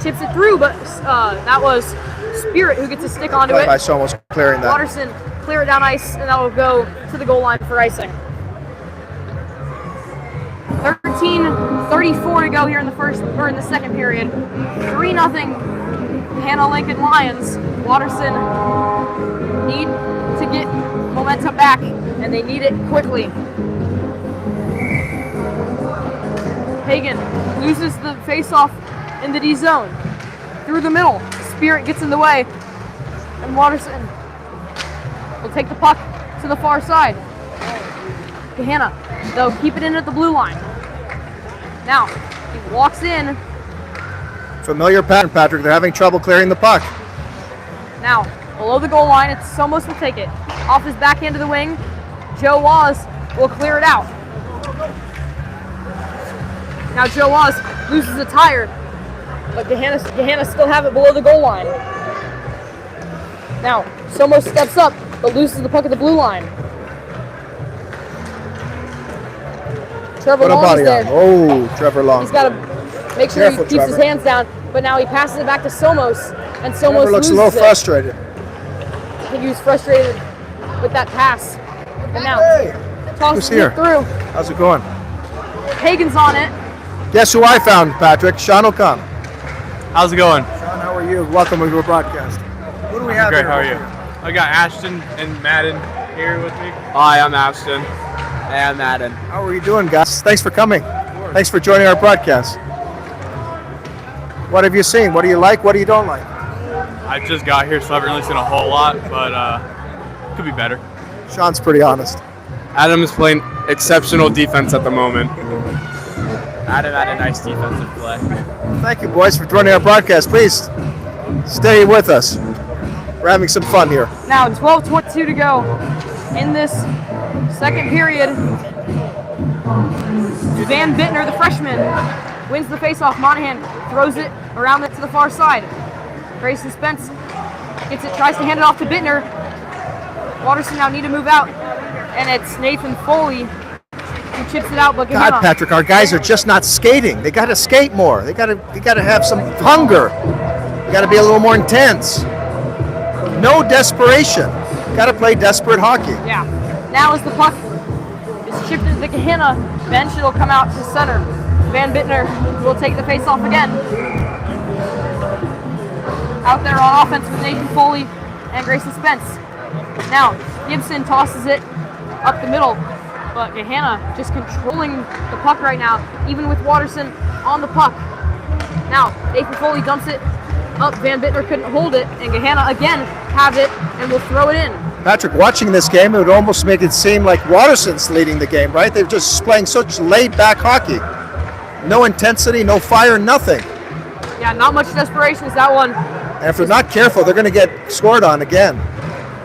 chips it through, but that was Spirit who gets a stick onto Play it. by Somos clearing that. Watterson clear it down ice, and that will go to the goal line for icing. 13:34 to go here in the second period. 3-0 Gahanna Lincoln Lions. Watterson need to get momentum back, and they need it quickly. Hagen loses the face-off in the D zone. Through the middle, Spirit gets in the way, and Watterson will take the puck to the far side. Gahanna, though, keep it in at the blue line. Now, he walks in. Familiar pattern, Patrick. They're having trouble clearing the puck. Now, below the goal line, it's Somos will take it. Off his back end of the wing, Joe Waz will clear it out. Now Joe Waz loses a tire, but Gahanna still have it below the goal line. Now, Somos steps up, but loses the puck at the blue line. Trevor Put a Long body is there. on. Oh, Trevor Long. He's got to make sure Careful, he keeps his Trevor. hands down, but now he passes it back to Somos, and Somos Trevor looks a loses little it. frustrated. I think he was frustrated with that pass. And now, Who's tosses here? it through. How's it going? Hagen's on it. Guess who I found, Patrick? Sean will come. How's it going? Sean, how are you? Welcome to our broadcast. What do we have Great, here? how are you? I got Ashton and Madden here with me. Hi, I'm Ashton. Hey, I'm Madden. How are you doing, guys? Thanks for coming. Thanks for joining our broadcast. What have you seen? What do you like? What do you don't like? I just got here, so I haven't really seen a whole lot, but could be better. Sean's pretty honest. Adam is playing exceptional defense at the moment. Adam had a nice defensive play. Thank you, boys, for joining our broadcast. Please stay with us. We're having some fun here. Now 12:22 to go in this second period. Van Bittner, the freshman, wins the faceoff. Monahan throws it around it to the far side. Grayson Spence gets it, tries to hand it off to Bittner. Watterson now need to move out, and it's Nathan Foley who chips it out. But God, Gahanna, Patrick, our guys are just not skating. They got to skate more. They got to have some hunger. They got to be a little more intense. No desperation. Got to play desperate hockey. yeah. Now as the puck is chipped into the Gahanna bench, it'll come out to center. Van Bittner will take the faceoff again. Out there on offense with Nathan Foley and Grayson Spence. Now, Gibson tosses it up the middle, but Gahanna just controlling the puck right now, even with Watterson on the puck. Now, Nathan Foley dumps it up. Van Bittner couldn't hold it, and Gahanna again have it and will throw it in. Patrick, watching this game, it would almost make it seem like Watterson's leading the game, right? They're just playing such laid-back hockey. No intensity, no fire, nothing. Yeah, not much desperation is that one. And if they're not careful, they're going to get scored on again.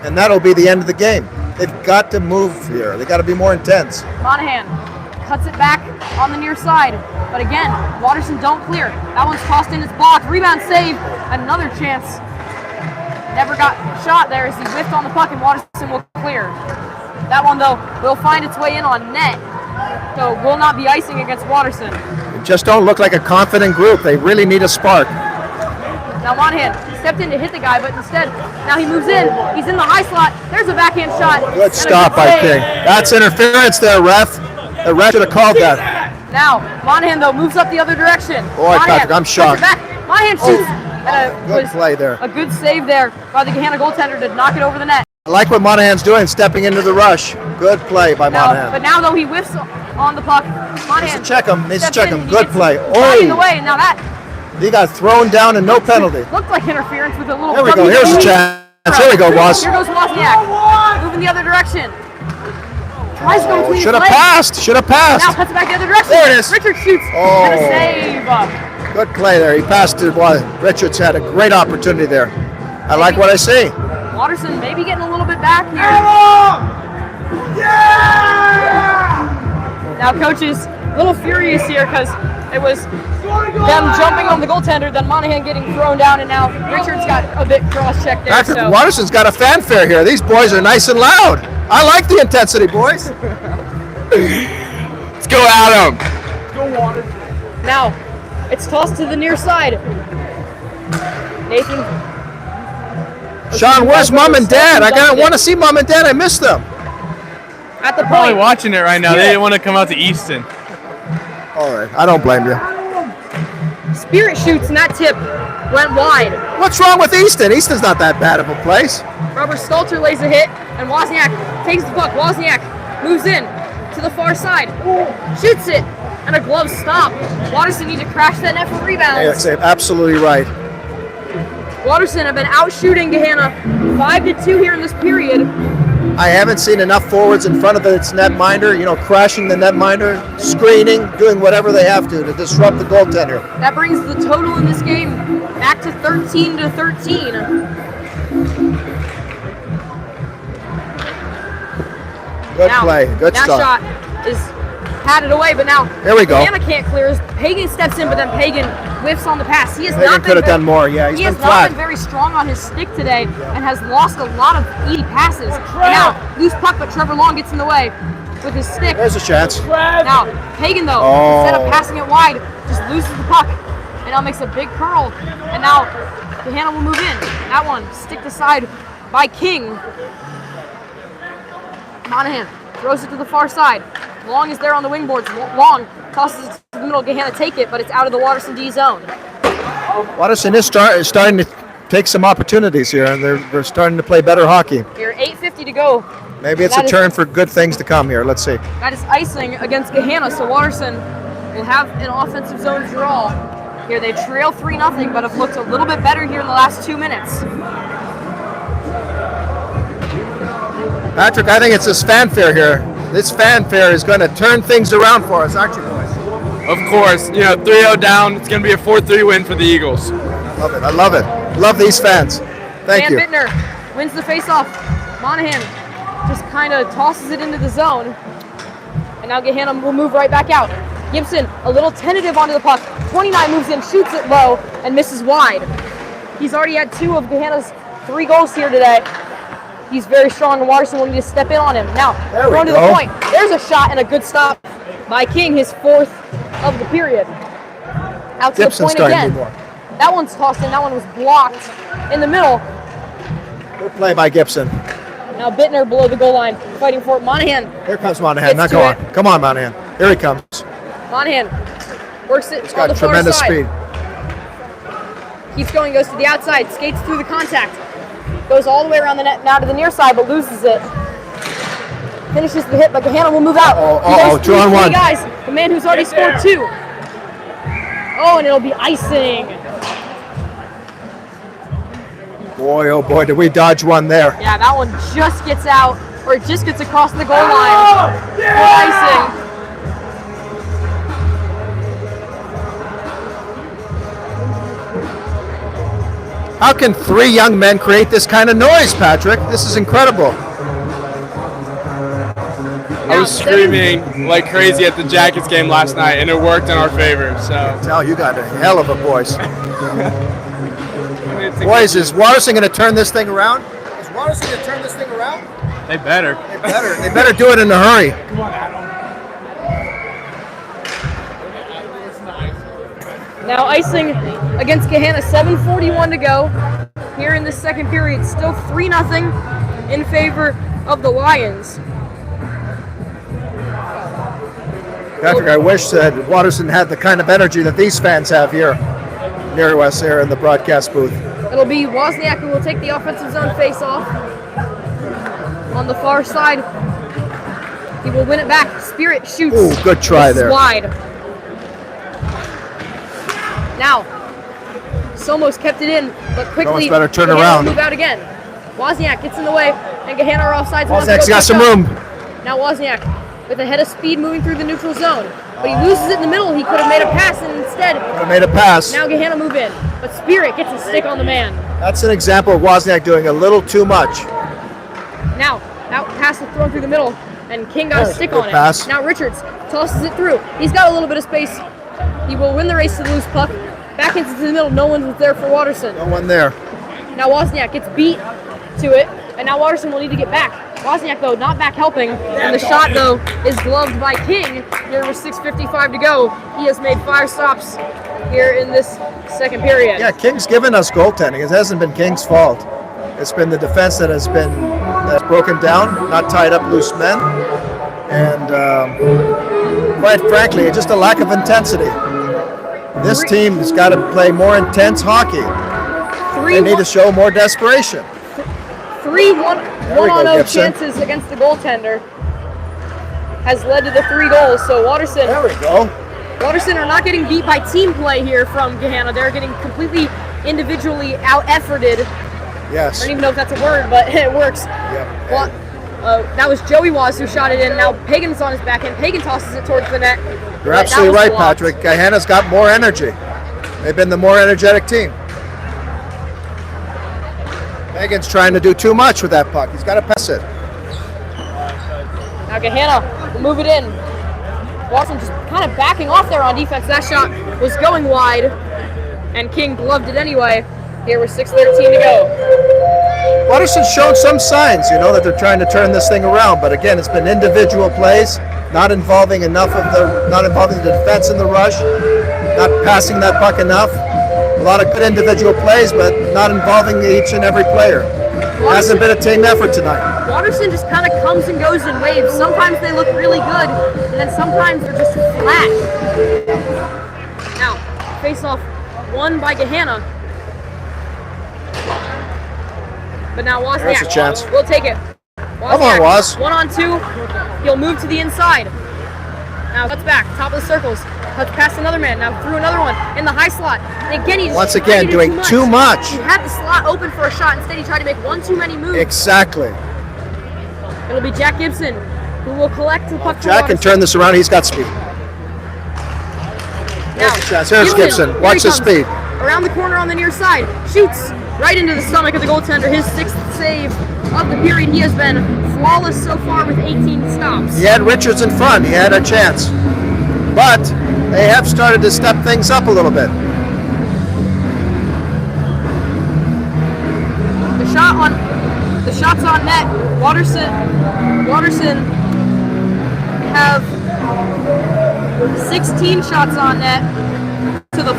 And that'll be the end of the game. They've got to move here. They've got to be more intense. Monahan cuts it back on the near side. But again, Watterson don't clear. That one's tossed in, it's blocked. Rebound save. Another chance. Never got shot there as he whiffed on the puck, and Watterson will clear. That one, though, will find its way in on net. So will not be icing against Watterson. They just don't look like a confident group. They really need a spark. Now Monahan stepped in to hit the guy, but instead, now he moves in. He's in the high slot. There's a backhand shot. Good stop by save. King. That's interference there, ref. The ref should have called that. Now, Monahan, though, moves up the other direction. Boy, Monahan Patrick, I'm puts it shocked. back. Monahan shoots. Good Was play there. a good save there by the Gahanna goaltender to knock it over the net. I like what Monahan's doing, stepping into the rush. Good play by Now, Monahan. but now, though, he whiffs on the puck. Monahan Needs to check him. Needs to steps check in, him. he Good gets play. bodied in the Oh, way. Now that he got thrown down and no penalty. looked like interference with a little. Here we go. Here's the chance. Here we go, Woz. Here goes Wozniak, moving the other direction. Tries to go between Should his have legs. passed. Should have Now passed. cuts it back the other direction. There it is. Richard shoots Oh. and a save. Good play there. He passed it while Richards had a great opportunity there. I like what I see. Watterson maybe getting a little bit back here. Now coach is a little furious here because it was them jumping on the goaltender, then Monahan getting thrown down, and now Richards got a bit cross-checked there. Patrick So Watterson's got a fanfare here. These boys are nice and loud. I like the intensity, boys. Let's go at him. now it's tossed to the near side. Nathan Sean, where's mom and dad? I want to see mom and dad. I missed them. at the Probably point. watching it right now. They didn't want to come out to Easton. All right, I don't blame you. Spirit shoots, and that tip went wide. What's wrong with Easton? Easton's not that bad of a place. Robert Stalter lays a hit, and Wozniak takes the puck. Wozniak moves in to the far side, shoots it, and a glove stop. Watterson needs to crash that net for rebounds. You're absolutely right. Watterson have been out shooting Gahanna 5-2 here in this period. I haven't seen enough forwards in front of its netminder, crashing the netminder, screening, doing whatever they have to disrupt the goaltender. That brings the total in this game back to 13-13. Good Now, play, good that stuff. shot is patted away, but now Here we go. Gahanna can't clear. Pagan steps in, but then Pagan whiffs on the pass. He has Pagan not could been have done more. Yeah, he's he been has not flat. been very strong on his stick today and has lost a lot of easy passes. And now loose puck, but Trevor Long gets in the way with his stick. There's a chance. Now Pagan though, instead of passing it wide, just loses the puck and now makes a big curl. And now Gahanna will move in. That one sticked aside by King. Monahan throws it to the far side. Long is there on the wing boards. Long tosses it to the middle. Gahanna take it, but it's out of the Watterson D zone. Watterson is starting to take some opportunities here, and they're starting to play better hockey. Here, 8:50 to go. Maybe it's That a is- turn for good things to come here. Let's see. That is icing against Gahanna, so Watterson will have an offensive zone draw. Here they trail 3-0, but have looked a little bit better here in the last 2 minutes. Patrick, I think it's this fanfare here. This fanfare is going to turn things around for us, aren't you, boys? Of course, 3-0 down. It's going to be a 4-3 win for the Eagles. Love it. I love it. Love these fans. Thank Dan you. Bittner wins the faceoff. Monahan just kind of tosses it into the zone. And now Gahanna will move right back out. Gibson, a little tentative onto the puck. 29 moves in, shoots it low, and misses wide. He's already had 2 of Gahanna's 3 goals here today. He's very strong, and Watterson will need to step in on him. Now, There we thrown to go. the point. There's a shot and a good stop by King, his 4th of the period. Out to Gibson's the point starting to again. do more. That one's tossed in. That one was blocked in the middle. Good play by Gibson. Now Bittner below the goal line, fighting for it. Monahan. Here comes Monahan. Gets Now to go it. on. Come on, Monahan. Here he comes. Monahan works it He's on got the far tremendous side. speed. Keeps going, goes to the outside, skates through the contact. Goes all the way around the net, now to the near side, but loses it. Finishes the hit, but Gahanna will move out. He goes 2 on 3 1. guys. The man who's already scored 2. Oh, and it'll be icing. Boy, oh boy, did we dodge one there. Yeah, that one just gets out, or it just gets across the goal line for icing. How can 3 young men create this kind of noise, Patrick? This is incredible. I was screaming like crazy at the Jackets game last night, and it worked in our favor. So, Tell you got a hell of a voice. Boys, is Watterson going to turn this thing around? Is Watterson going to turn this thing around? They better. They better do it in a hurry. Now icing against Gahanna, 7:41 to go here in this second period. Still 3-0 in favor of the Lions. Patrick, I wish that Watterson had the kind of energy that these fans have here near us here in the broadcast booth. It'll be Wozniak who will take the offensive zone face-off. On the far side, he will win it back. Spirit shoots. Ooh, good try there. Wide. Now, Somos kept it in, but quickly Somos better turn Gahanna around. move out again. Wozniak gets in the way, and Gahanna are offsides. Wozniak's got some room. Now Wozniak with a head of speed moving through the neutral zone, but he loses it in the middle. He could have made a pass, and instead, Could have made a pass. now Gahanna move in, but Spirit gets a stick on the man. That's an example of Wozniak doing a little too much. Now, out pass is thrown through the middle, and King got a stick good on it. pass. Now Richards tosses it through. He's got a little bit of space. He will win the race to the loose puck. Back into the middle. No one was there for Watterson. No one there. Now Wozniak gets beat to it, and now Watterson will need to get back. Wozniak, though, not back helping, and the shot, though, is gloved by King. Here with 6:55 to go. He has made 5 stops here in this second period. Yeah, King's given us goaltending. It hasn't been King's fault. It's been the defense that's broken down, not tied up loose men, and quite frankly, it's just a lack of intensity. This team has got to play more intense hockey. They need to show more desperation. 3 we go, 1-on-0 Gibson. chances against the goaltender has led to the 3 goals. So Watterson There we go. are not getting beat by team play here from Gahanna. They're getting completely individually out-efforted. I Yes. don't even know if that's a word, but it works. Yep. Well, that was Joey Waz who shot it in. Now Pagan's on his back end. Pagan tosses it towards the net. You're But absolutely that was right, blocked. Patrick. Gahanna's got more energy. They've been the more energetic team. Megan's trying to do too much with that puck. He's got to pass it. Now Gahanna will move it in. Watson just kind of backing off there on defense. That shot was going wide, and King gloved it anyway. Here with 6:13 to go. Watterson's shown some signs, that they're trying to turn this thing around. But again, it's been individual plays, not involving the defense in the rush, not passing that puck enough. A lot of good individual plays, but not involving each and every player. It hasn't been a team effort tonight. Watterson just kind of comes and goes in waves. Sometimes they look really good, and then sometimes they're just flat. Now, face-off won by Gahanna. But now Wozniak There's a chance. will take it. Come on, Woz. 1-on-2. He'll move to the inside. Now cuts back, top of the circles. Cuts past another man. Now through another one in the high slot. And again, he's Once again, doing too much. He had the slot open for a shot. Instead, he tried to make one too many moves. Exactly. It'll be Jack Gibson who will collect the puck. for Jack can Watterson. turn this around. He's got speed. Now, There's a chance. There's Gibson. here Watch he his comes. speed. Around the corner on the near side. Shoots right into the stomach of the goaltender. His 6th save of the period. He has been flawless so far with 18 stops. He had Richards in front. He had a chance. But they have started to step things up a little bit. The shots on net. Watterson have 16 shots on net to the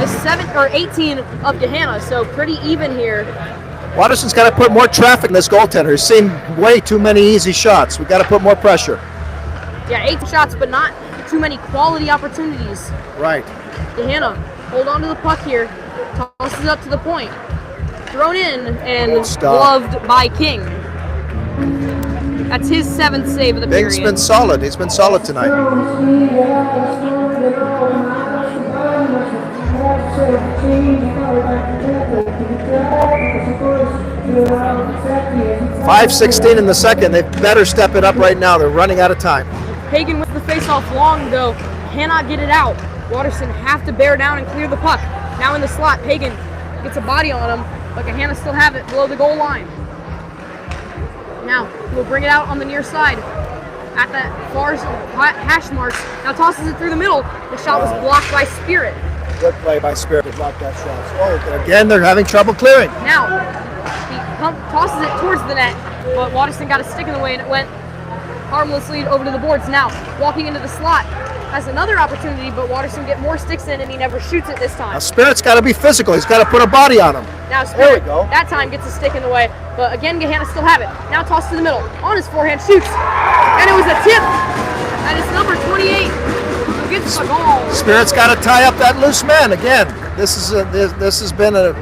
7 or 18 of Gahanna. So pretty even here. Watterson's got to put more traffic in this goaltender. He's seen way too many easy shots. We've got to put more pressure. Yeah, 8 shots, but not too many quality opportunities. Right. Gahanna, hold on to the puck here. Tosses it up to the point. Thrown in and Good stop. gloved by King. That's his 7th save of the Bing's period. been solid. He's been solid tonight. 5:16 in the second. They better step it up right now. They're running out of time. Pagan with the face-off long, though, cannot get it out. Watterson have to bear down and clear the puck. Now in the slot, Pagan gets a body on him, but Gahanna still have it below the goal line. Now, we'll bring it out on the near side at that far hash marks. Now tosses it through the middle. The shot was blocked by Spirit. Good play by Spirit to block that shot. Oh, again, they're having trouble clearing. Now, he tosses it towards the net, but Watterson got a stick in the way and it went harmlessly over to the boards. Now, walking into the slot, has another opportunity, but Watterson get more sticks in, and he never shoots it this time. Now Spirit's got to be physical. He's got to put a body on him. Now There Spirit, we go. that time gets a stick in the way, but again, Gahanna still have it. Now toss to the middle, on his forehand, shoots, and it was a tip, and it's number 28 who gets the goal. Spirit's got to tie up that loose man again. This has been a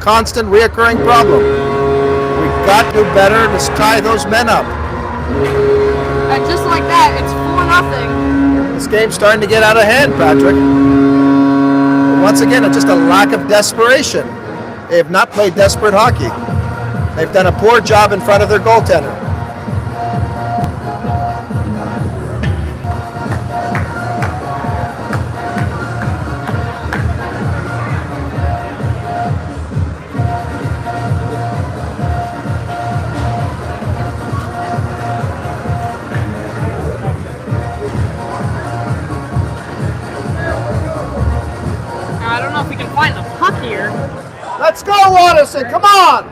constant, reoccurring problem. We've got to do better to tie those men up. And just like that, it's 4-0. This game's starting to get out of hand, Patrick. Once again, it's just a lack of desperation. They have not played desperate hockey. They've done a poor job in front of their goaltender. I don't know if we can find the puck here. Let's go, Watterson! Come on!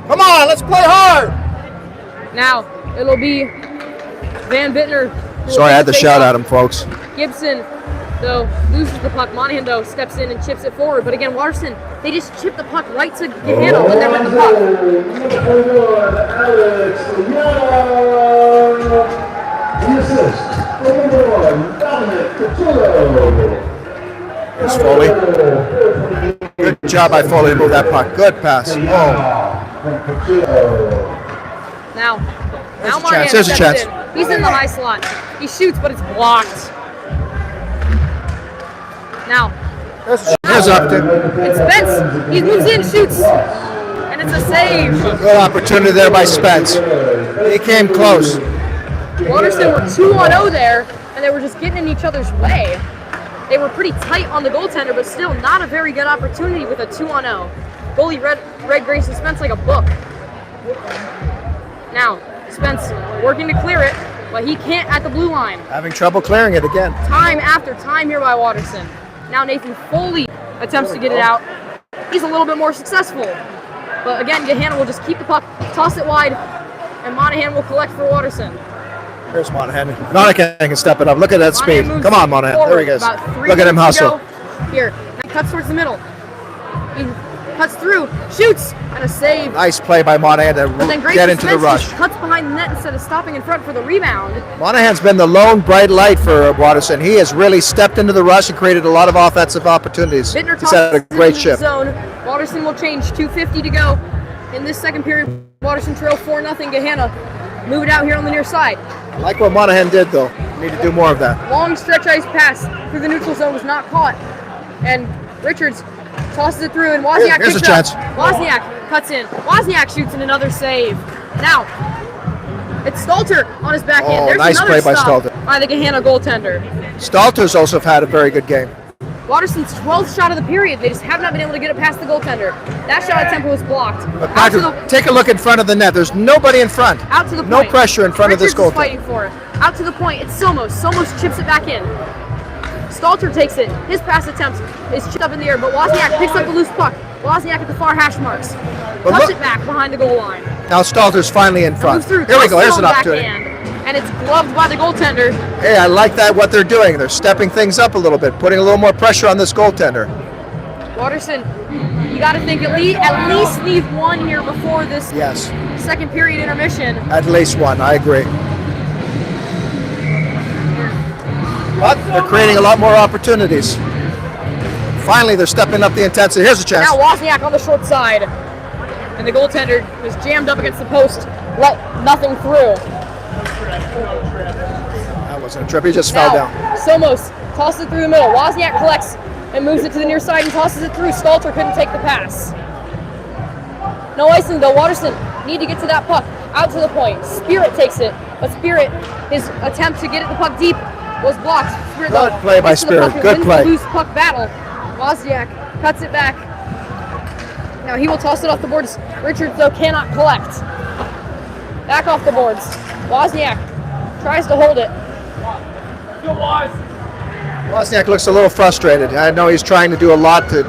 Come on, let's play hard! Now, it'll be Van Bittner. who will Sorry, I had to face shout off. at him, folks. Gibson, though, loses the puck. Monahan, though, steps in and chips it forward. But again, Watterson, they just chip the puck right to Gahanna when they're with the puck. Here's Foley. Good job by Foley to move that puck. Good pass. Oh, Now There's a Monahan chance, there's a steps chance. in. He's in the high slot. He shoots, but it's blocked. Now, here's Upton. it's Spence. He moves in, shoots, and it's a save. Good opportunity there by Spence. He came close. Watterson were 2-0 there, and they were just getting in each other's way. They were pretty tight on the goaltender, but still not a very good opportunity with a 2-0. Goalie read Grayson Spence like a book. Now, Spence working to clear it, but he can't at the blue line. Having trouble clearing it again. Time after time here by Watterson. Now Nathan Foley attempts to get it out. He's a little bit more successful. But again, Gahanna will just keep the puck, toss it wide, and Monahan will collect for Watterson. Here's Monahan. Monahan can step it up. Look at that speed. Moves Come on, Monahan. There he forward, goes. about 3 Look at him minutes to hustle. go. Here, he cuts towards the middle. He cuts through, shoots, and a save. Nice play by Monahan to But then get Grayson into the Spence rush. just cuts behind the net instead of stopping in front for the rebound. Monahan's been the lone bright light for Watterson. He has really stepped into the rush and created a lot of offensive opportunities. Bittner He's had a tosses great into the shift. zone. Watterson will change. 2:50 to go in this second period. Watterson trail 4-0. Gahanna move it out here on the near side. I like what Monahan did, though. Need to do more of that. Long stretch ice pass through the neutral zone was not caught, and Richards tosses it through, and Wozniak Here's a picks it up. chance. Wozniak cuts in. Wozniak shoots in another save. Now it's Stalter on his backhand. Oh, There's nice another play by stop Stalter. by the Gahanna goaltender. Stalter's also had a very good game. Watterson's 12th shot of the period. They just have not been able to get it past the goaltender. That shot attempt was blocked. But Out to Patrick, take a look in front of the net. There's nobody in front. Out to the No point. pressure in front of this Richards is goaltender. fighting for it. Out to the point. It's Somos. Somos chips it back in. Stalter takes it. His pass attempt is chipped up in the air, but Wozniak picks up the loose puck. Wozniak at the far hash marks. But Cuts look- it back behind the goal line. Now Stalter's finally in front. Moves through. Here we go. Here's tosses an it on opportunity. backhand, and it's gloved by the goaltender. Hey, I like that what they're doing. They're stepping things up a little bit, putting a little more pressure on this goaltender. Watterson, you got to think at least need one here before this Yes, second period intermission. at least one. I agree. But they're creating a lot more opportunities. Finally, they're stepping up the intensity. Here's a chance. Now Wozniak on the short side, and the goaltender was jammed up against the post, let nothing through. That wasn't a trip. He just fell Now, down. Somos tosses it through the middle. Wozniak collects and moves it to the near side and tosses it through. Stalter couldn't take the pass. No icing though. Watterson need to get to that puck. Out to the point. Spirit takes it. But Spirit, his attempt to get it the puck deep was blocked. Spirit, Good though, play by gets to the Spirit. puck and Good wins play. the loose puck battle. Wozniak cuts it back. Now he will toss it off the boards. Richards though cannot collect. Back off the boards. Wozniak tries to hold it. Wozniak looks a little frustrated. I know he's trying to do a lot to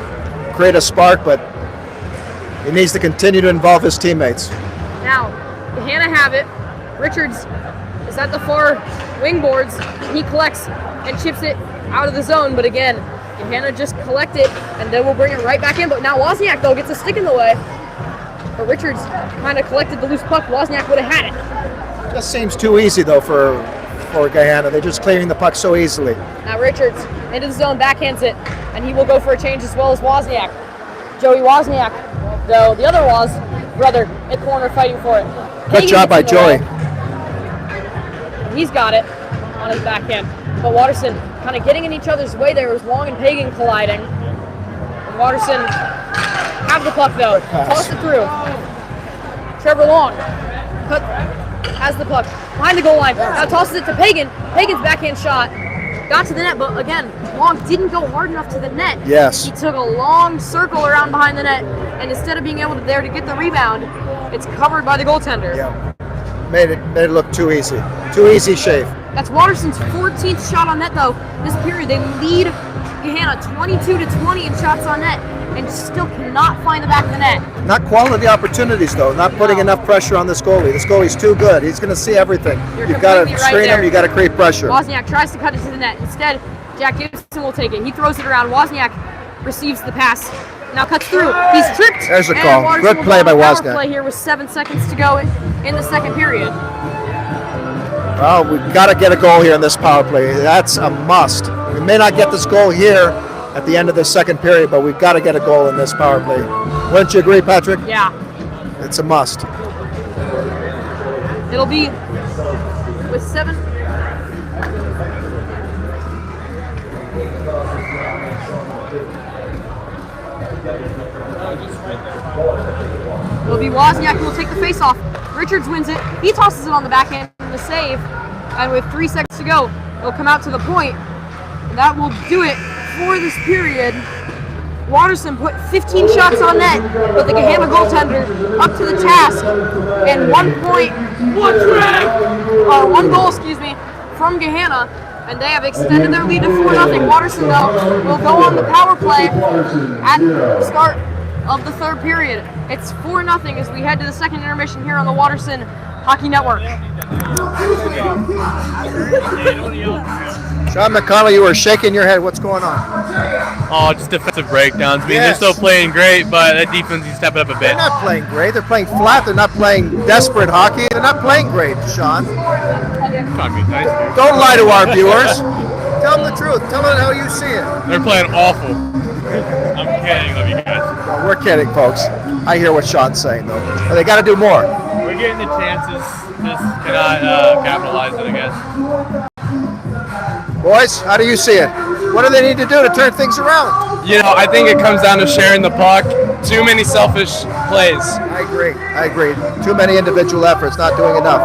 create a spark, but he needs to continue to involve his teammates. Now, Gahanna have it. Richards is at the far wing boards. He collects, and chips it out of the zone. But again, Gahanna just collect it, and then we'll bring it right back in. But now Wozniak, though, gets a stick in the way. But Richards kind of collected the loose puck. Wozniak would have had it. Just seems too easy, though, for Gahanna. They're just clearing the puck so easily. Now Richards into the zone, backhands it, and he will go for a change as well as Wozniak. Joey Wozniak, though, the other Woz brother in corner fighting for it. Good job by Joey. He's got it on his backhand. But Watterson kind of getting in each other's way there. It was Long and Pagan colliding. And Watterson have the puck, though. Toss it through. Trevor Long has the puck behind the goal line. Now tosses it to Pagan. Pagan's backhand shot got to the net, but again, Long didn't go hard enough to the net. Yes. He took a long circle around behind the net, and instead of being able to there to get the rebound, it's covered by the goaltender. Yeah. Made it look too easy. Too easy shave. That's Watterson's 14th shot on net, though. This period, they lead Gahanna 22-20 in shots on net, and still cannot find the back of the net. Not quality opportunities, though. Not putting enough pressure on this goalie. This goalie's too good. He's going to see everything. You've got to screen him. You've got to create pressure. Wozniak tries to cut it to the net. Instead, Jack Gibson will take it. He throws it around. Wozniak receives the pass. Now cuts through. He's tripped. There's a call. Good play by Wozniak. Play here with 7 seconds to go in the second period. Well, we've got to get a goal here in this power play. That's a must. We may not get this goal here at the end of the second period, but we've got to get a goal in this power play. Wouldn't you agree, Patrick? Yeah. It's a must. It'll be with 7. It'll be Wozniak who will take the face-off. Richards wins it. He tosses it on the backhand for the save. And with 3 seconds to go, it'll come out to the point. And that will do it for this period. Watterson put 15 shots on net, but the Gahanna goaltender up to the task. And 1 goal, from Gahanna. And they have extended their lead to 4-0. Watterson, though, will go on the power play at the start of the third period. It's 4-0 as we head to the second intermission here on the Watterson Hockey Network. Sean McConnell, you were shaking your head. What's going on? Oh, just defensive breakdowns. I mean, They're still playing great, but that defense needs to step it up a bit. They're not playing great. They're playing flat. They're not playing desperate hockey. They're not playing great, Sean. Don't lie to our viewers. Tell them the truth. Tell them how you see it. They're playing awful. I'm kidding. Love you guys. No, we're kidding, folks. I hear what Sean's saying, though. But they got to do more. We're getting the chances. Just cannot capitalize it, I guess. Boys, how do you see it? What do they need to do to turn things around? You know, I think it comes down to sharing the puck. Too many selfish plays. I agree. Too many individual efforts, not doing enough.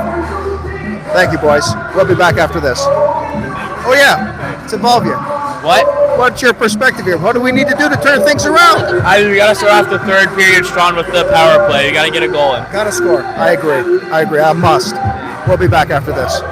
Thank you, boys. We'll be back after this. Oh, yeah. Let's involve you. What? What's your perspective here? What do we need to do to turn things around? We got to start off the third period strong with the power play. You got to get a goal in. Got to score. I agree. I must. We'll be back after this.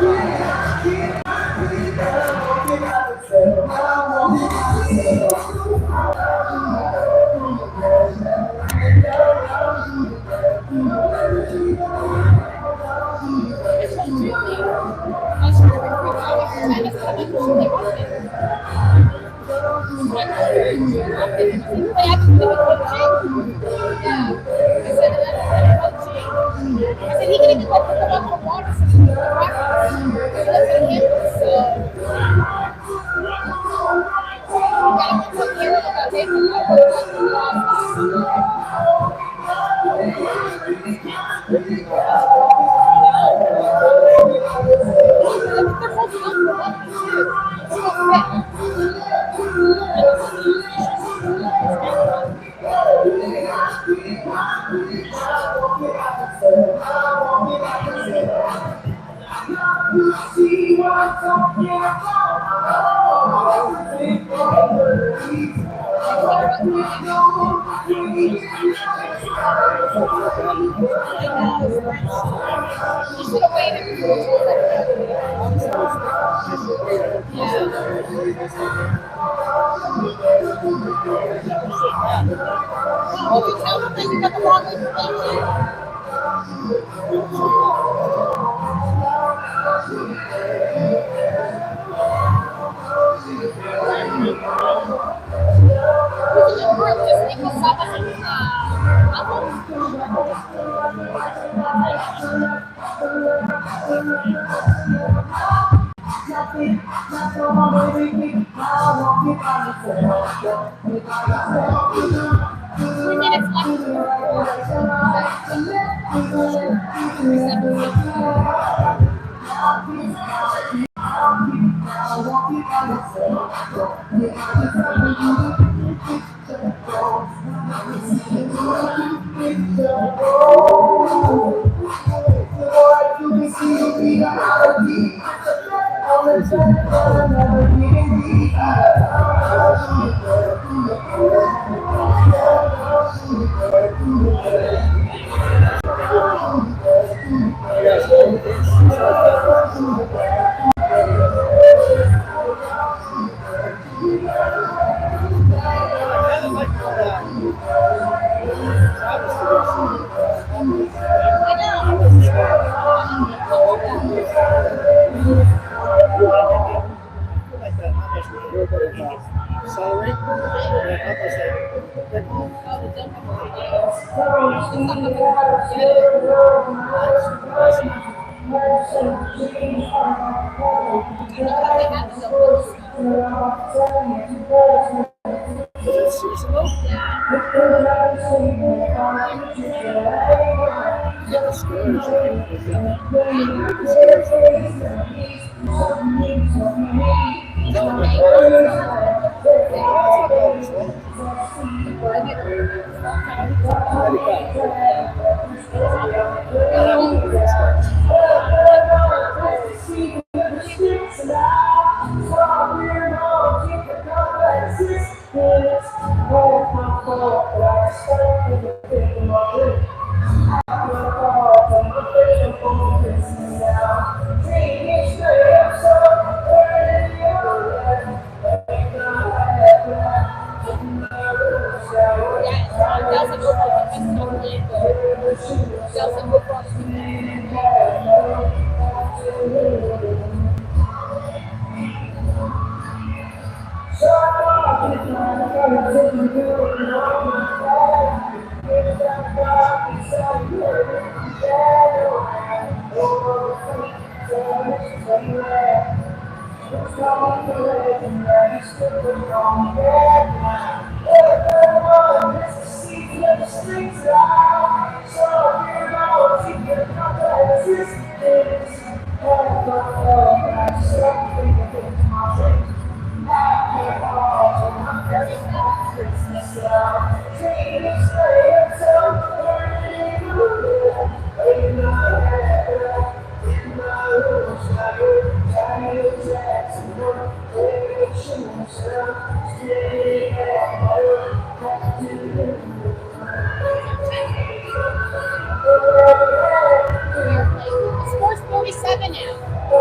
Scores 47 now.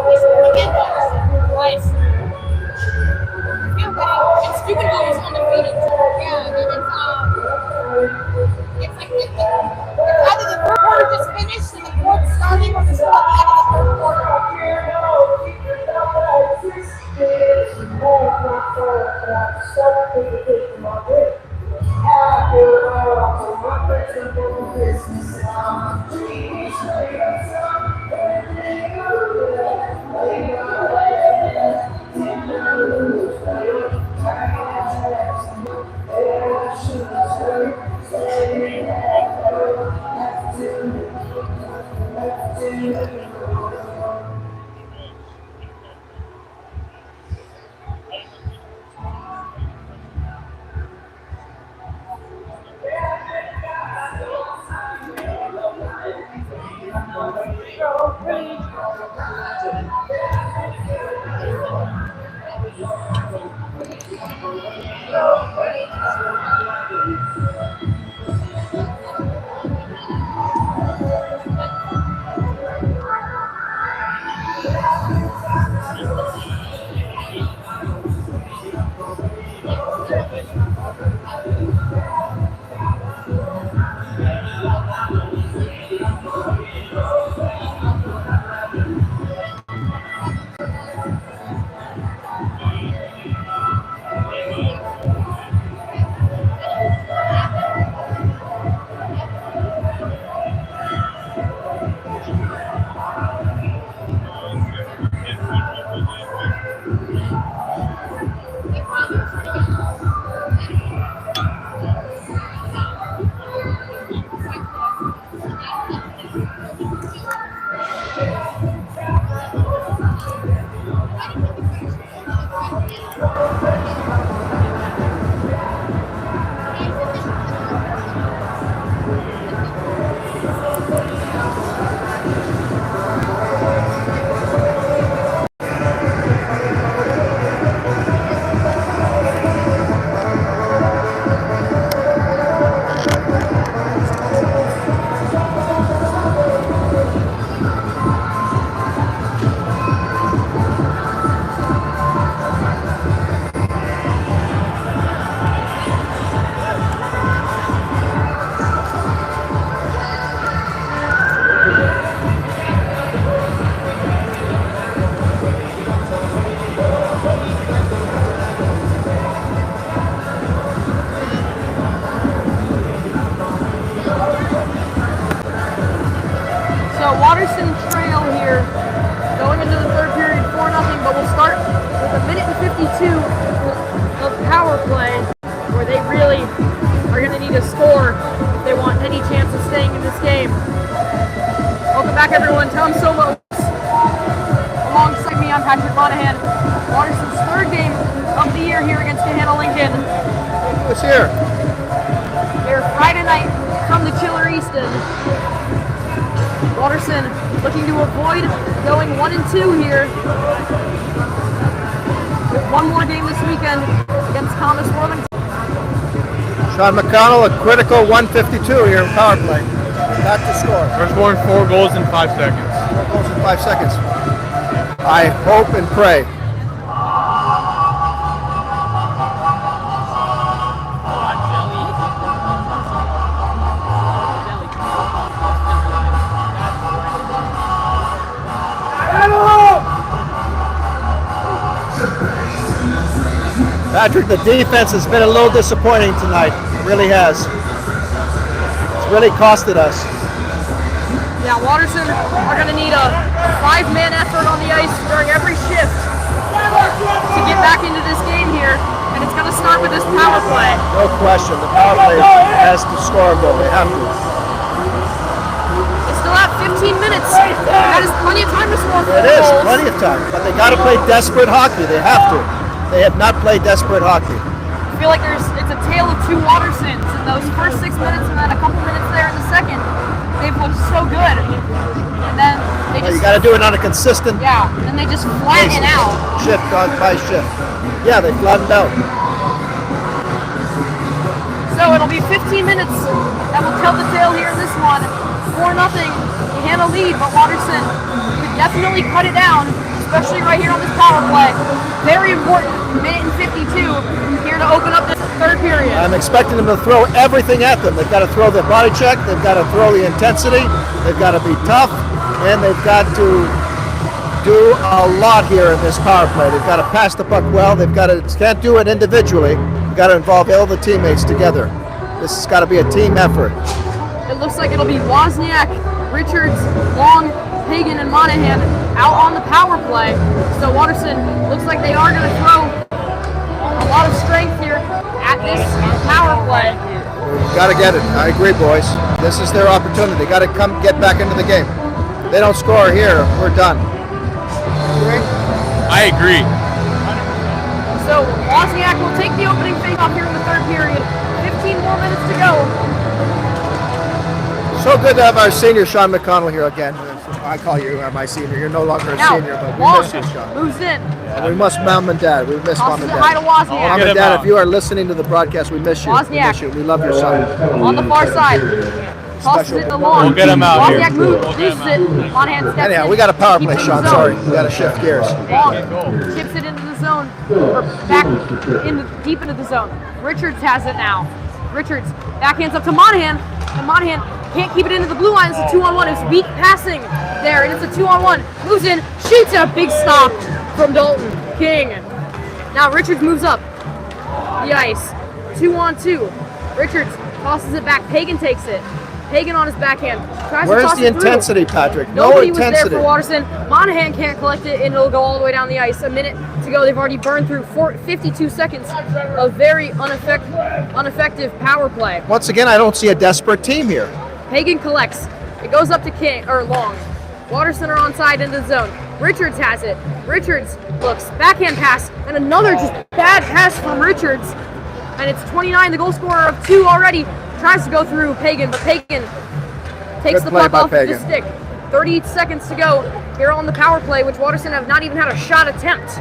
He's scoring again, nice. And Stupid Bowl is undefeated. Yeah, and it's like it's either the third quarter just finished and the fourth starting, or it's still at the end of the third quarter. So Watterson trail here, going into the third period, 4-0, but we'll start with a minute and 52 of power play, where they really are going to need a score if they want any chance of staying in this game. Welcome back, everyone. Tom Somos. Alongside me, I'm Patrick Monahan. Watterson's third game of the year here against Gahanna Lincoln. Who's here? They're Friday night from the Chiller Easton. Watterson looking to avoid going 1-2 here. With one more game this weekend against Thomas Worthington. Sean McConnell, a critical 152 here in power play. Back to score. We're scoring 4 goals in 5 seconds. 4 goals in 5 seconds. I hope and pray. Patrick, the defense has been a little disappointing tonight. It really has. It's really costed us. Yeah, Watterson are going to need a 5-man effort on the ice during every shift to get back into this game here, and it's going to start with this power play. No question. The power play has to score a goal. They have to. They still have 15 minutes. That is plenty of time to score 4 It is goals. plenty of time, but they got to play desperate hockey. They have to. They have not played desperate hockey. I feel like it's a tale of two Wattersons in those first 6 minutes and then a couple minutes there in the second. They've looked so good. And then they Well, just... you got to do it on a consistent Yeah, and they just flatten out. shift by shift. Yeah, they flattened out. So it'll be 15 minutes that will tell the tale here in this one. 4-0, Gahanna lead, but Watterson could definitely cut it down, especially right here on this power play. Very important, minute and 52 here to open up this third period. I'm expecting them to throw everything at them. They've got to throw their body check. They've got to throw the intensity. They've got to be tough, and they've got to do a lot here in this power play. They've got to pass the puck well. They've got to can't do it individually. They've got to involve all the teammates together. This has got to be a team effort. It looks like it'll be Wozniak, Richards, Long, Hagan, and Monahan out on the power play. So Watterson looks like they are going to throw a lot of strength here at this power play. We've got to get it. I agree, boys. This is their opportunity. They got to come get back into the game. If they don't score here, we're done. I agree. So Wozniak will take the opening face-off here in the third period. 15 more minutes to go. So good to have our senior Sean McConnell here again. I call you my senior. You're no longer a Now, senior, but we Long miss you, Sean. moves in. And we miss Mom and Dad. We miss Mom Tosses and it high to Dad. Wozniak. Mom Get and him Dad, out. if you are listening to the broadcast, we miss you. We Wozniak. miss you. We love your son. On the far side. Tosses it to Long. We'll get him out here. Wozniak moves, We'll get him loses it. Monahan steps Anyhow, in. we got a power play, Keeps it in Sean. the Sorry. zone. We got to shift gears. Long chips it into the zone, or back deep into the zone. Richards has it now. Richards backhands up to Monahan, and Monahan can't keep it into the blue line. It's a 2-on-1. It's weak passing there, and it's a 2-on-1. Moves in, shoots, and a big stop from Dalton King. Now Richards moves up the ice. 2-on-2. Richards tosses it back. Pagan takes it. Pagan on his backhand. Tries to Where's toss the it through. intensity, Patrick? Nobody No was there intensity. for Watterson. Monahan can't collect it, and it'll go all the way down the ice. A minute to go. They've already burned through 52 seconds of very ineffective power play. Once again, I don't see a desperate team here. Hagan collects. It goes up to King or Long. Watterson are onside into the zone. Richards has it. Richards looks, backhand pass, and another just bad pass from Richards. And it's 29, the goal scorer of 2 already. Tries to go through Pagan, but Pagan takes Good the play puck by off Pagan. the stick. 30 seconds to go here on the power play, which Watterson have not even had a shot attempt.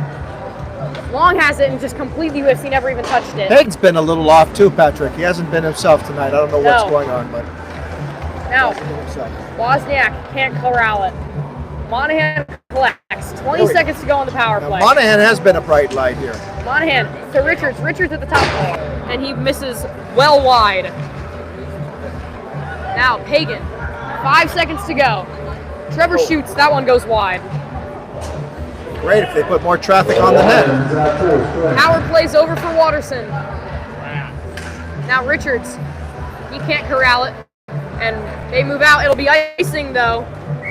Long has it and just completely whiffs. He never even touched it. Hagen's been a little off too, Patrick. He hasn't been himself tonight. I don't know what's No. going on, but Now, he hasn't been himself. Wozniak can't corral it. Monahan collects. 20 seconds to go on the power Now, play. Monahan has been a bright light here. Monahan to Richards. Richards at the top. And he misses well wide. Now, Pagan. 5 seconds to go. Trevor shoots. That one goes wide. Great if they put more traffic on the net. Power plays over for Watterson. Now Richards. He can't corral it. And they move out. It'll be icing, though,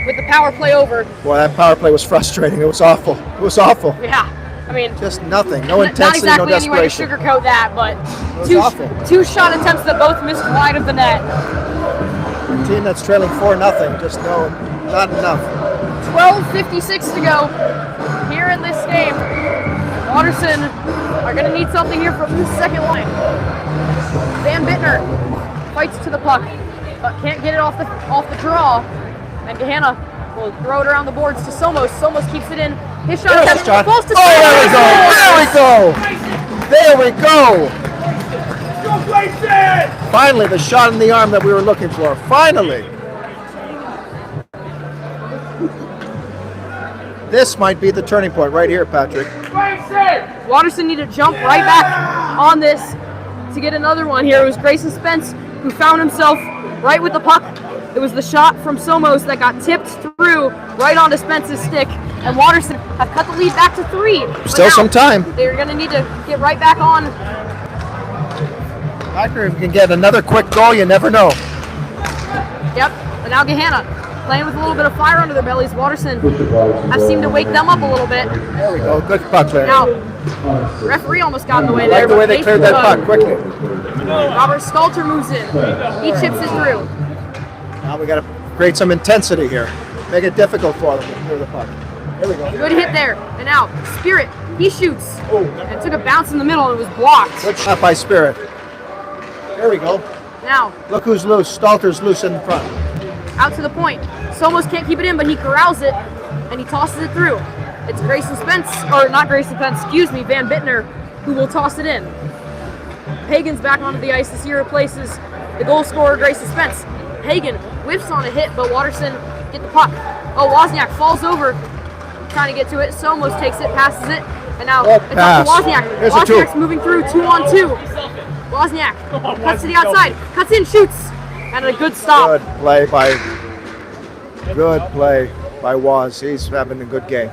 with the power play over. Boy, that power play was frustrating. It was awful. It was awful. Yeah. I mean, Just nothing. No not intensity, exactly no any way to desperation. sugarcoat that, but was two, awful. 2 shot attempts that both missed wide of the net. A team that's trailing 4-0. Just no, not enough. 12:56 to go here in this game. Watterson are going to need something here from the second line. Van Bittner fights to the puck, but can't get it off the draw. And Gahanna will throw it around the boards to Somos. Somos keeps it in. His shot There's attempt a shot. falls to Oh, there we Spence. go. There we go. There we go. Finally, the shot in the arm that we were looking for. Finally. This might be the turning point right here, Patrick. Watterson need to jump right back on this to get another one here. It was Grayson Spence who found himself right with the puck. It was the shot from Somos that got tipped through right onto Spence's stick. And Watterson have cut the lead back to 3. But Still now some time. They're going to need to get right back on. Patrick, if you can get another quick goal, you never know. Yep. And now Gahanna playing with a little bit of fire under their bellies. Watterson have seemed to wake them up a little bit. There we go. Good puck there. Now, referee almost got in the way Like there. the way but they cleared that uh, puck quickly. Robert Stalter moves in. He chips it through. Now we got to create some intensity here. Make it difficult for them to clear the puck. There we go. Good hit there. And now, Spirit, he shoots. And took a bounce in the middle and it was blocked. Good shot by Spirit. There we go. Now, Look who's loose. Stalter's loose in front. out to the point. Somos can't keep it in, but he corrals it. And he tosses it through. It's Grayson Spence, or not Grayson Spence, excuse me, Van Bittner, who will toss it in. Hagen's back onto the ice as he replaces the goal scorer, Grayson Spence. Hagen whiffs on a hit, but Watterson get the puck. Oh, Wozniak falls over, trying to get to it. Somos takes it, passes it, and now Good it's pass. up to Wozniak. Here's a two. Wozniak's moving through 2-on-2. Wozniak cuts to the outside, cuts in, shoots, and a good stop. Good play by Waz. He's having a good game.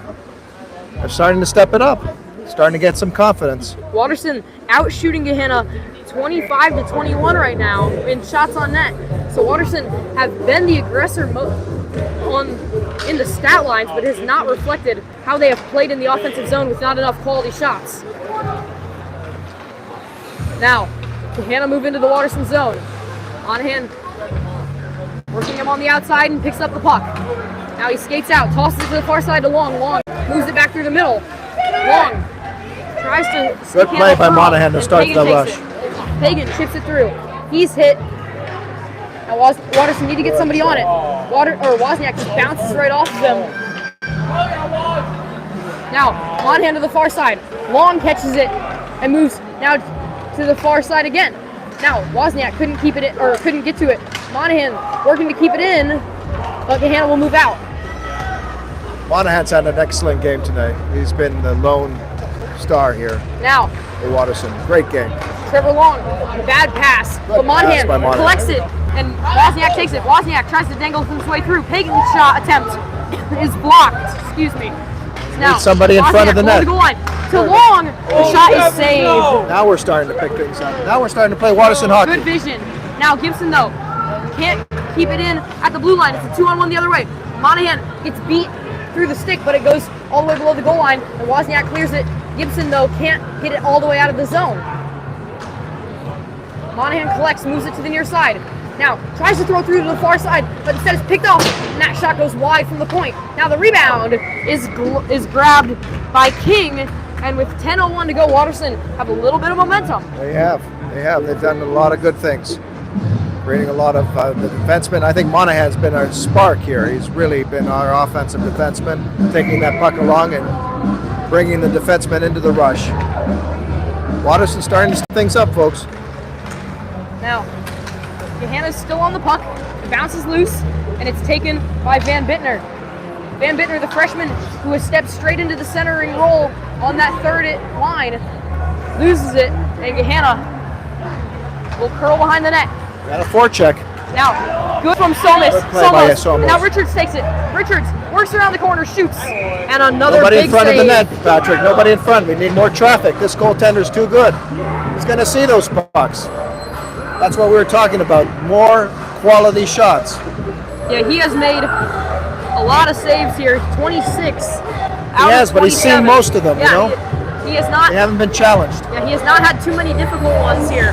They're starting to step it up. Starting to get some confidence. Watterson out shooting Gahanna 25-21 right now in shots on net. So Watterson have been the aggressor in the stat lines, but has not reflected how they have played in the offensive zone with not enough quality shots. Now, Gahanna move into the Watterson zone. Monahan working him on the outside and picks up the puck. Now he skates out, tosses it to the far side to Long. Long moves it back through the middle. Long tries to Good play by Monahan to start the rush. Pagan chips it through. He's hit. Now Watterson need to get somebody on it. Wozniak just bounces right off of them. Now Monahan to the far side. Long catches it and moves now to the far side again. Now Wozniak couldn't keep it in, or couldn't get to it. Monahan working to keep it in, but Gahanna will move out. Monahan's had an excellent game tonight. He's been the lone star here Now for Watterson. Great game. Trevor Long, bad pass, but Monahan pass by Monahan. collects it, and Wozniak takes it. Wozniak tries to dangle his way through. Pagan's shot attempt is blocked. Excuse me. Now Need somebody in front of the Wozniak net. along the goal line. To Long, the shot is saved. Now we're starting to pick things up. Now we're starting to play Watterson hockey. Good vision. Now Gibson though can't keep it in at the blue line. It's a 2-on-1 the other way. Monahan gets beat through the stick, but it goes all the way below the goal line, and Wozniak clears it. Gibson though can't hit it all the way out of the zone. Monahan collects, moves it to the near side. Now, tries to throw through to the far side, but instead it's picked off, and that shot goes wide from the point. Now the rebound is grabbed by King, and with 10:01 to go, Watterson have a little bit of momentum. They have. They've done a lot of good things. Creating a lot of the defensemen. I think Monahan's been our spark here. He's really been our offensive defenseman, taking that puck along and bringing the defensemen into the rush. Watterson's starting to set things up, folks. Now, Gahanna's still on the puck. It bounces loose, and it's taken by Van Bittner. Van Bittner, the freshman, who has stepped straight into the centering role on that third line, loses it, and Gahanna will curl behind the net. Got a forecheck. Now, good from Somos. Good play by Somos. Now Richards takes it. Richards works around the corner, shoots, and another Nobody big in front save. of the net, Patrick. Nobody in front. We need more traffic. This goaltender's too good. He's going to see those pucks. That's what we were talking about. More quality shots. Yeah, he has made a lot of saves here. 26 out He has, of 27. but he's seen most of them, yeah, you know? He has not. They haven't been challenged. Yeah, he has not had too many difficult ones here.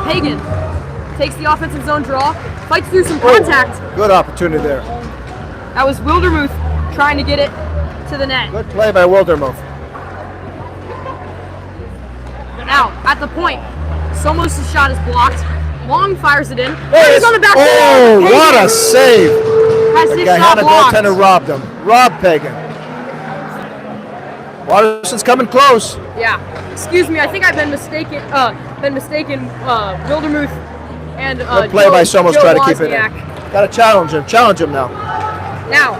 Hagen takes the offensive zone draw, fights through some contact. Good opportunity there. That was Wildermuth trying to get it to the net. Good play by Wildermuth. Now, at the point, Somos' shot is blocked. Long fires it in. There He's on the back. Oh, Hagen what a save! has The his shot Gahanna blocked. goaltender robbed him. Robbed Pagan. Watterson's coming close. Yeah. Excuse me, I think I've been mistaken. Wildermuth and Good play by Somos, Joe try to keep it in. Wozniak. Got to challenge him. Challenge him now. Now,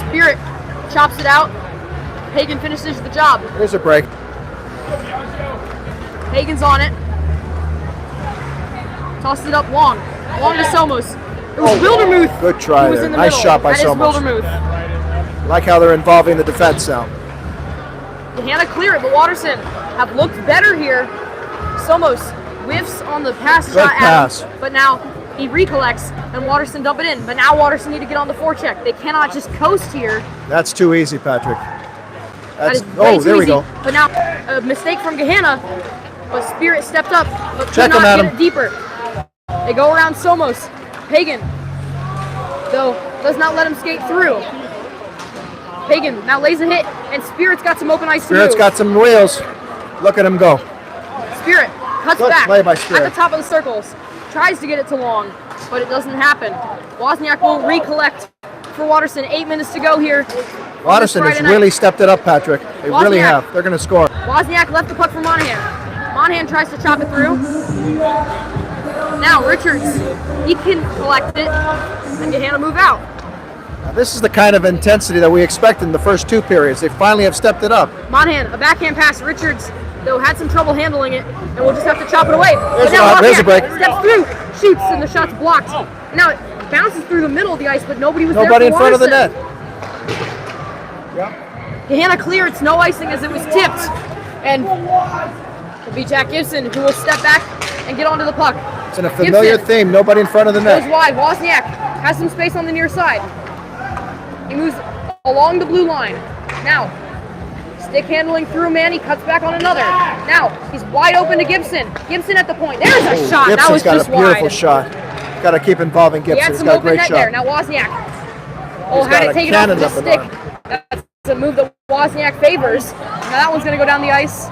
Spirit chops it out. Hagen finishes the job. Here's a break. Hagen's on it. Tosses it up long. Long to Somos. It was Wildermuth. Good try who was there. in the Nice middle. shot by That is Somos. Wildermuth. Like how they're involving the defense now. Gahanna clear it, but Watterson have looked better here. Somos whiffs on the pass Good shot pass. at him, but now he recollects and Watterson dump it in. But now Watterson need to get on the forecheck. They cannot just coast here. That's too easy, Patrick. That That's, is way oh, too there we easy. go. But now a mistake from Gahanna, but Spirit stepped up, but Check could him, not get Adam. it deeper. They go around Somos. Pagan, though, does not let him skate through. Pagan now lays a hit, and Spirit's got some open ice Spirit's to move. got some wheels. Look at him go. Spirit cuts Good back play by at Spirit. the top of the circles. Tries to get it to Long, but it doesn't happen. Wozniak will recollect for Watterson. 8 minutes to go here. Watterson has Friday really night. stepped it up, Patrick. They really Wozniak. have. They're going to score. Wozniak left the puck for Monahan. Monahan tries to chop it through. Now Richards, he can collect it, and Gahanna move out. Now, this is the kind of intensity that we expect in the first two periods. They finally have stepped it up. Monahan, a backhand pass. Richards, though, had some trouble handling it, and we'll just have to chop it away. There's But now there's a Wozniak break. steps through, shoots, and the shot's blocked. Now it bounces through the middle of the ice, but nobody was Nobody there in for front of the Watterson. net. Gahanna clear, it's no icing as it was tipped. And it'll be Jack Gibson who will step back and get onto the puck. It's in a familiar Gibson theme. Nobody in front of the goes net. wide. Wozniak has some space on the near side. He moves along the blue line. Now, stick handling through a man. He cuts back on another. Now, he's wide open to Gibson. Gibson at the point. There's a shot. That Gibson's was got just a beautiful wide. shot. Got to keep involving He Gibson. had He's some got a open great net shot. there. Now Wozniak. Oh, He's had got it a taken off cannon with the up stick. and That's a move that Wozniak favors. Now that one's going to go down the ice.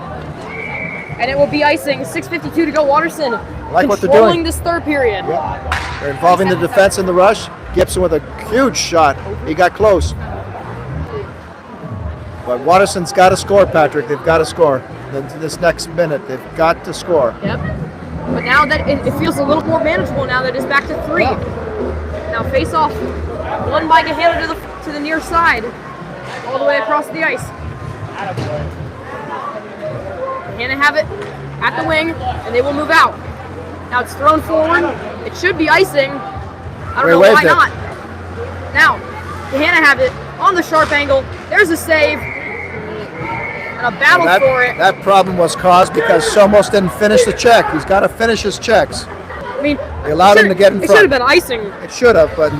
And it will be icing. 6:52 to go. Watterson Like what they're controlling doing. this third period. They're involving the defense in the rush. Gibson with a huge shot. He got close. But Watterson's got to score, Patrick. They've got to score. This next minute, they've got to score. Yep. But now that it feels a little more manageable now that it's back to 3. Now face off. One by Gahanna to the near side. All the way across the ice. Gahanna have it at the wing, and they will move out. Now it's thrown forward. It should be icing. I don't know why waved it. not. Now, Gahanna have it on the sharp angle. There's a save. And a battle for it. That problem was caused because Somos didn't finish the check. He's got to finish his checks. I mean, They allowed him to get in It front. should have been icing. It should have, but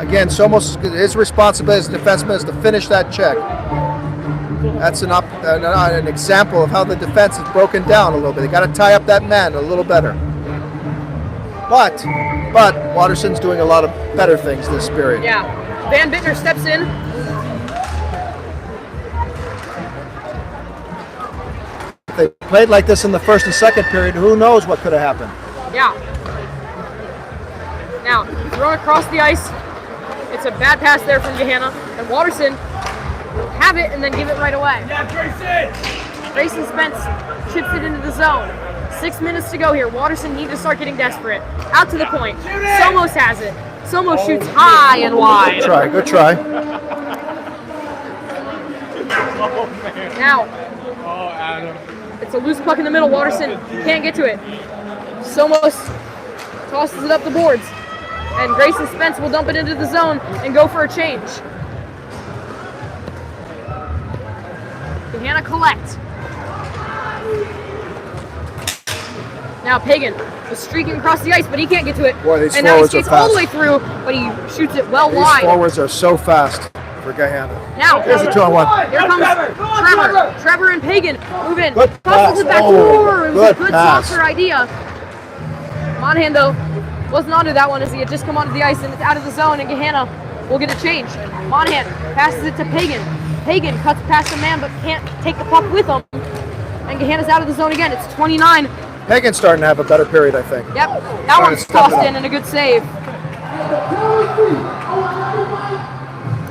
again, Somos, his responsibility as a defenseman is to finish that check. That's an example of how the defense is broken down a little bit. They got to tie up that man a little better. But Watterson's doing a lot of better things this period. Yeah. Van Bittner steps in. If they played like this in the first and second period, who knows what could have happened. Yeah. Now, thrown across the ice. It's a bad pass there from Gahanna. And Watterson have it and then give it right away. Yeah, Grayson! Grayson Spence chips it into the zone. 6 minutes to go here. Watterson needs to start getting desperate. Out to the point. Somos has it. Somos shoots high and wide. Good try. Now, Oh, Adam. it's a loose puck in the middle. Watterson can't get to it. Somos tosses it up the boards. And Grayson Spence will dump it into the zone and go for a change. Gahanna collect. Now Pagan is streaking across the ice, but he can't get to it. Boy, these and now he forwards are skates all the fast. way through, but he shoots it well These wide. forwards are so fast for Gahanna. Now, Here's a 2-on-1. here comes Trevor. Trevor and Pagan move in. Good Tosses it pass. back door. It was a Good good pass. softer idea. Monahan, though, wasn't onto that one as he had just come onto the ice and it's out of the zone, and Gahanna will get a change. Monahan passes it to Pagan. Pagan cuts past the man but can't take the puck with him. And Gahanna's out of the zone again. It's 29. Hagen's starting to have a better period, I think. Yep, that Trying one's to step it tossed up. in and a good save.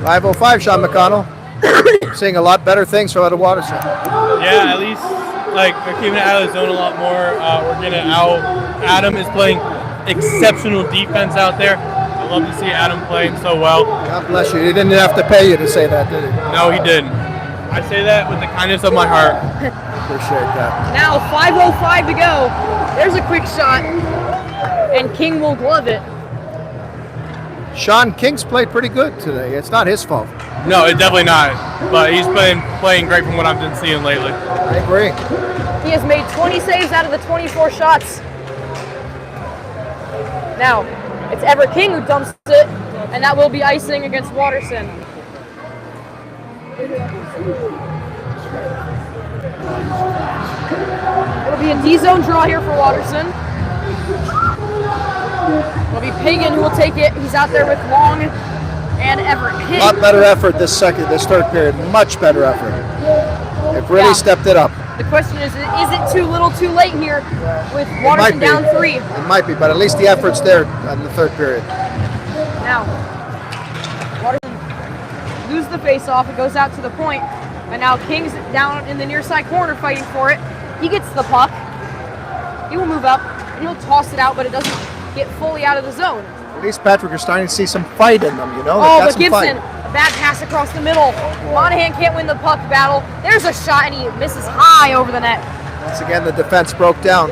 5:05, Sean McConnell. Seeing a lot better things out of Watterson. Yeah, at least like they're keeping it out of the zone a lot more. We're getting out. Adam is playing exceptional defense out there. I love to see Adam playing so well. God bless you. He didn't have to pay you to say that, did he? No, he didn't. I say that with the kindness of my heart. Appreciate that. Now 5:05 to go. There's a quick shot, and King will glove it. Sean King's played pretty good today. It's not his fault. No, it's definitely not. But he's playing great from what I've been seeing lately. I agree. He has made 20 saves out of the 24 shots. Now, it's Everett King who dumps it, and that will be icing against Watterson. It'll be a D-zone draw here for Watterson. It'll be Pagan who will take it. He's out there with Long and Everett A King. lot better effort this third period. Much better effort. They've really Yeah. stepped it up. The question is it too little too late here with It might Watterson be. down 3? It might be, but at least the effort's there in the third period. Now, Watterson loses the face-off. It goes out to the point, and now King's down in the near side corner fighting for it. He gets the puck. He will move up, and he'll toss it out, but it doesn't get fully out of the zone. At least Patrick are starting to see some fight in them, you know? They've Oh, got but some Gibson, fight. a bad pass across the middle. Monahan can't win the puck battle. There's a shot, and he misses high over the net. Once again, the defense broke down.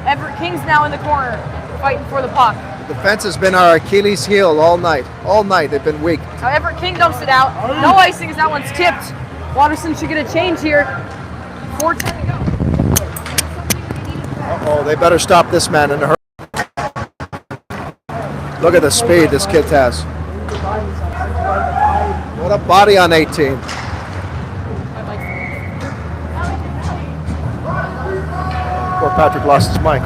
Everett King's now in the corner fighting for the puck. The defense has been our Achilles heel all night. All night they've been weak. Now Everett King dumps it out. No icing as that one's tipped. Watterson should get a change here. 4:10 to go. Uh-oh, they better stop this man in a hurry. Look at the speed this kid has. What a body on 18. Poor Patrick lost his mic.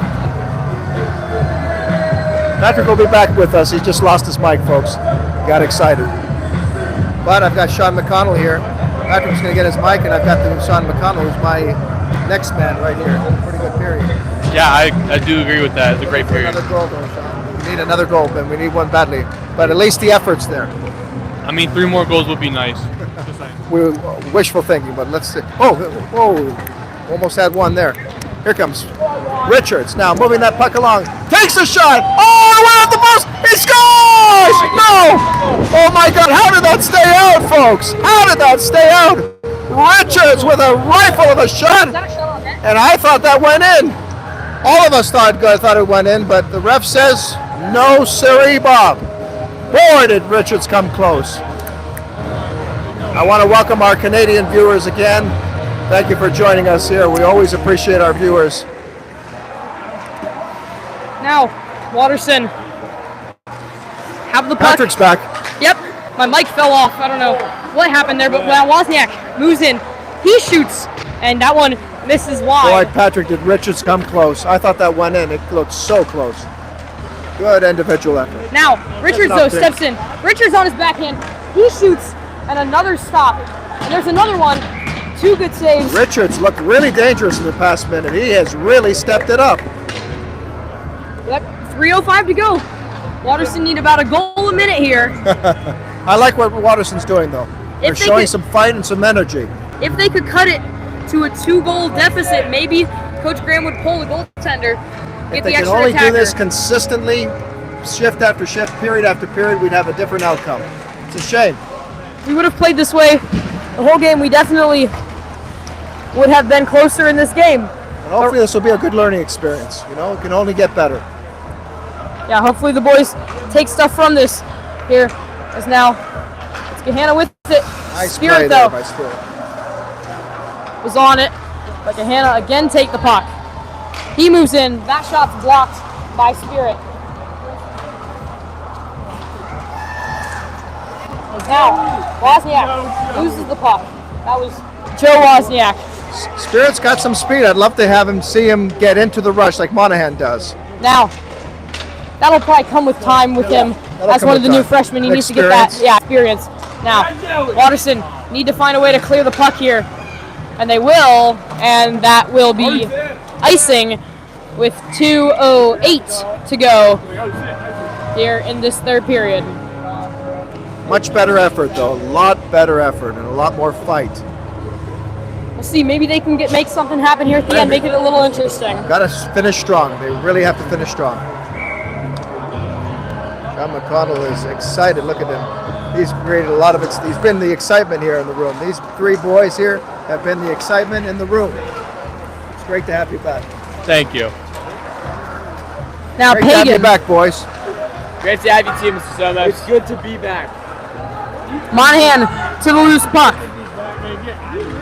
Patrick will be back with us. He just lost his mic, folks. He got excited. But I've got Sean McConnell here. Patrick's going to get his mic, and I've got Sean McConnell, who's my next man right here. Pretty good period. Yeah, I do agree with that. It's a great period. Another goal, though, Sean. We need another goal, and we need one badly. But at least the effort's there. I mean, 3 more goals would be nice. We're wishful thinking, but let's see. Oh, almost had one there. Here comes Richards now moving that puck along. Takes a shot. Oh, right off the post. He scores! No! Oh my God, how did that stay out, folks? How did that stay out? Richards with a rifle of a shot. Is that a shot on net? And I thought that went in. All of us thought it went in, but the ref says, no siree, Bob. Boy, did Richards come close. I want to welcome our Canadian viewers again. Thank you for joining us here. We always appreciate our viewers. Now, Watterson have the puck. Patrick's back. Yep, my mic fell off. I don't know what happened there, but Wozniak moves in. He shoots, and that one misses Boy, wide. Patrick, did Richards come close. I thought that went in. It looked so close. Good individual effort. Now, Richards, though, steps in. Richards on his backhand. He shoots, and another stop. And there's another one. 2 good saves. Richards looked really dangerous in the past minute. He has really stepped it up. Yep, 3:05 to go. Watterson need about a goal a minute here. I like what Watterson's doing, though. They're showing some fight and some energy. If they could cut it to a 2-goal deficit, maybe Coach Graham would pull the goaltender, get If the they can extra only attacker. do this consistently, shift after shift, period after period, we'd have a different outcome. It's a shame. If we would have played this way the whole game, we definitely would have been closer in this game. And hopefully this will be a good learning experience. You know, it can only get better. Yeah, hopefully the boys take stuff from this here. As now, it's Gahanna with it. Nice Spirit, play though, there by Spirit. was on it. But Gahanna again take the puck. He moves in. That shot's blocked by Spirit. And now, Wozniak loses the puck. That was Joe Wozniak. Spirit's got some speed. I'd love to see him get into the rush like Monahan does. Now, that'll probably come with time with him. As come one of with the new time. freshmen, he needs to get that experience. Now, Watterson need to find a way to clear the puck here. And they will, and that will be icing with 2:08 to go here in this third period. Much better effort, though. A lot better effort and a lot more fight. We'll see, maybe they can make something happen here at the end, make it a little interesting. Got to finish strong. They really have to finish strong. John McConnell is excited. Look at him. He's created a lot of he's been the excitement here in the room. These 3 boys here have been the excitement in the room. It's great to have you back. Thank you. Now, Great to have you Pagan, back, boys. Great to have you too, Mr. Somos. It's good to be back. Monahan to the loose puck.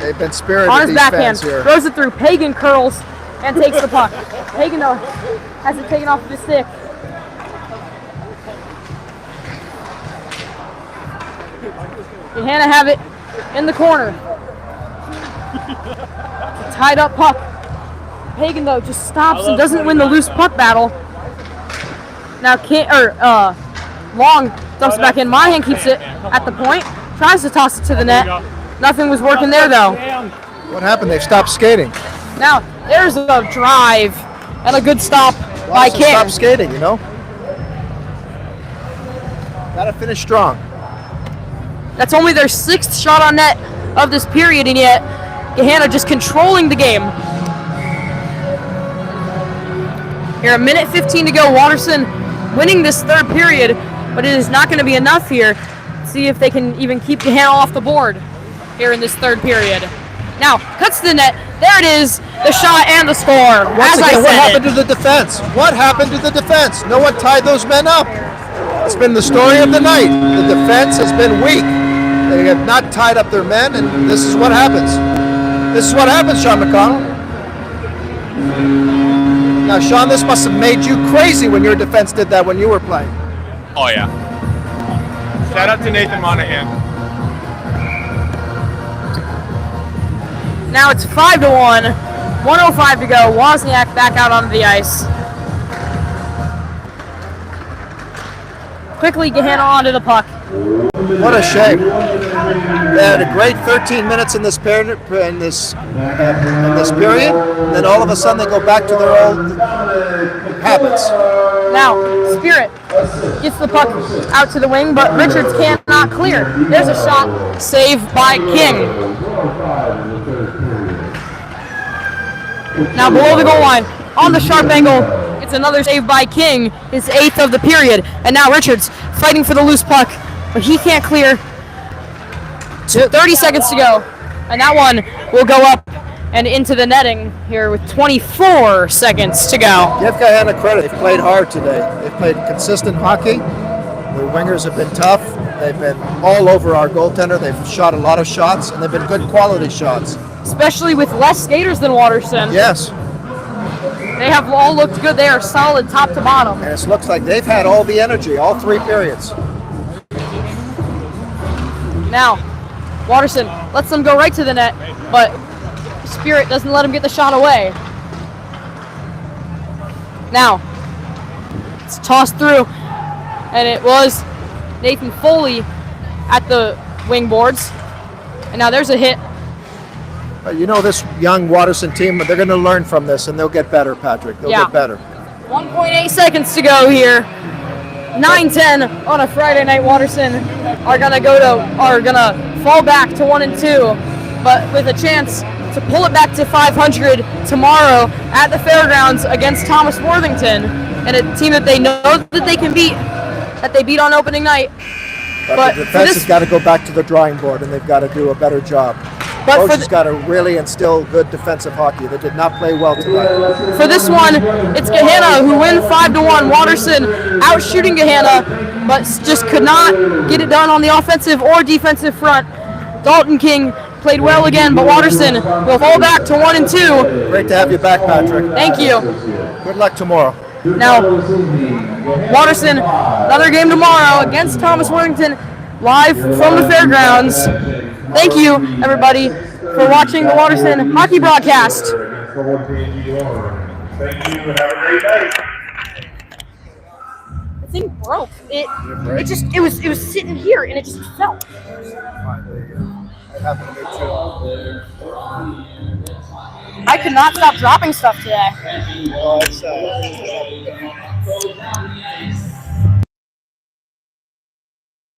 They've been spirited, On his these backhand, fans here. throws it through. Pagan curls and takes the puck. Pagan, though, has it taken off of his stick. Gahanna have it in the corner. It's a tied up puck. Pagan, though, just stops and doesn't win the loose puck battle. Now, Long dumps it back in. Monahan keeps it at the point. Tries to toss it to the net. Nothing was working there, though. What happened? They stopped skating. Now, there's a drive and a good stop by Watson King. stopped skating, you know? Got to finish strong. That's only their 6th shot on net of this period, and yet Gahanna just controlling the game. Here, 1:15 to go. Watterson winning this third period, but it is not going to be enough here. See if they can even keep Gahanna off the board here in this third period. Now, cuts to the net. There it is, the shot and the score. Once As I again, what said happened to the defense? What happened to the defense? No one tied those men up. It's been the story of the night. The defense has been weak. They have not tied up their men, and this is what happens. This is what happens, Sean McConnell. Now, Sean, this must have made you crazy when your defense did that when you were playing. Oh yeah. Shout out to Nathan Monahan. Now it's 5-1, 1:05 to go. Wozniak back out onto the ice. Quickly, Gahanna onto the puck. What a shame. They had a great 13 minutes in this period, and then all of a sudden they go back to their old habits. Now, Spirit gets the puck out to the wing, but Richards cannot clear. There's a shot saved by King. Now below the goal line, on the sharp angle, it's another save by King, his 8th of the period. And now Richards fighting for the loose puck, but he can't clear. 30 seconds to go, and that one will go up and into the netting here with 24 seconds to go. Give Gahanna credit. They've played hard today. They've played consistent hockey. The wingers have been tough. They've been all over our goaltender. They've shot a lot of shots, and they've been good quality shots. Especially with less skaters than Watterson. Yes, They have all looked good. They are solid top to bottom. and it looks like they've had all the energy, all 3 periods. Now, Watterson lets them go right to the net, but Spirit doesn't let him get the shot away. Now, It's tossed through, and it was Nathan Foley at the wing boards. And now there's a hit. You know, this young Watterson team, they're going to learn from this, and they'll get better, Patrick. They'll get better. 1.8 seconds to go here. 9-10 on a Friday night. Watterson are gonna fall back to 1-2, but with a chance to pull it back to 500 tomorrow at the fairgrounds against Thomas Worthington, and a team that they know that they can beat, that they beat on opening night. But the defense has got to go back to the drawing board, and they've got to do a better job. But Coach has got to really instill good defensive hockey. They did not play well tonight. For this one, it's Gahanna who win 5-1. Watterson out shooting Gahanna, but just could not get it done on the offensive or defensive front. Dalton King played well again, but Watterson will fall back to 1-2. Great to have you back, Patrick. Thank you. Good luck tomorrow. Now, Watterson, another game tomorrow against Thomas Worthington, live from the fairgrounds. Thank you, everybody, for watching the Watterson hockey broadcast. Thank you. Have a great night. The thing broke. It was sitting here and it just fell. I could not stop dropping stuff today. Well, it's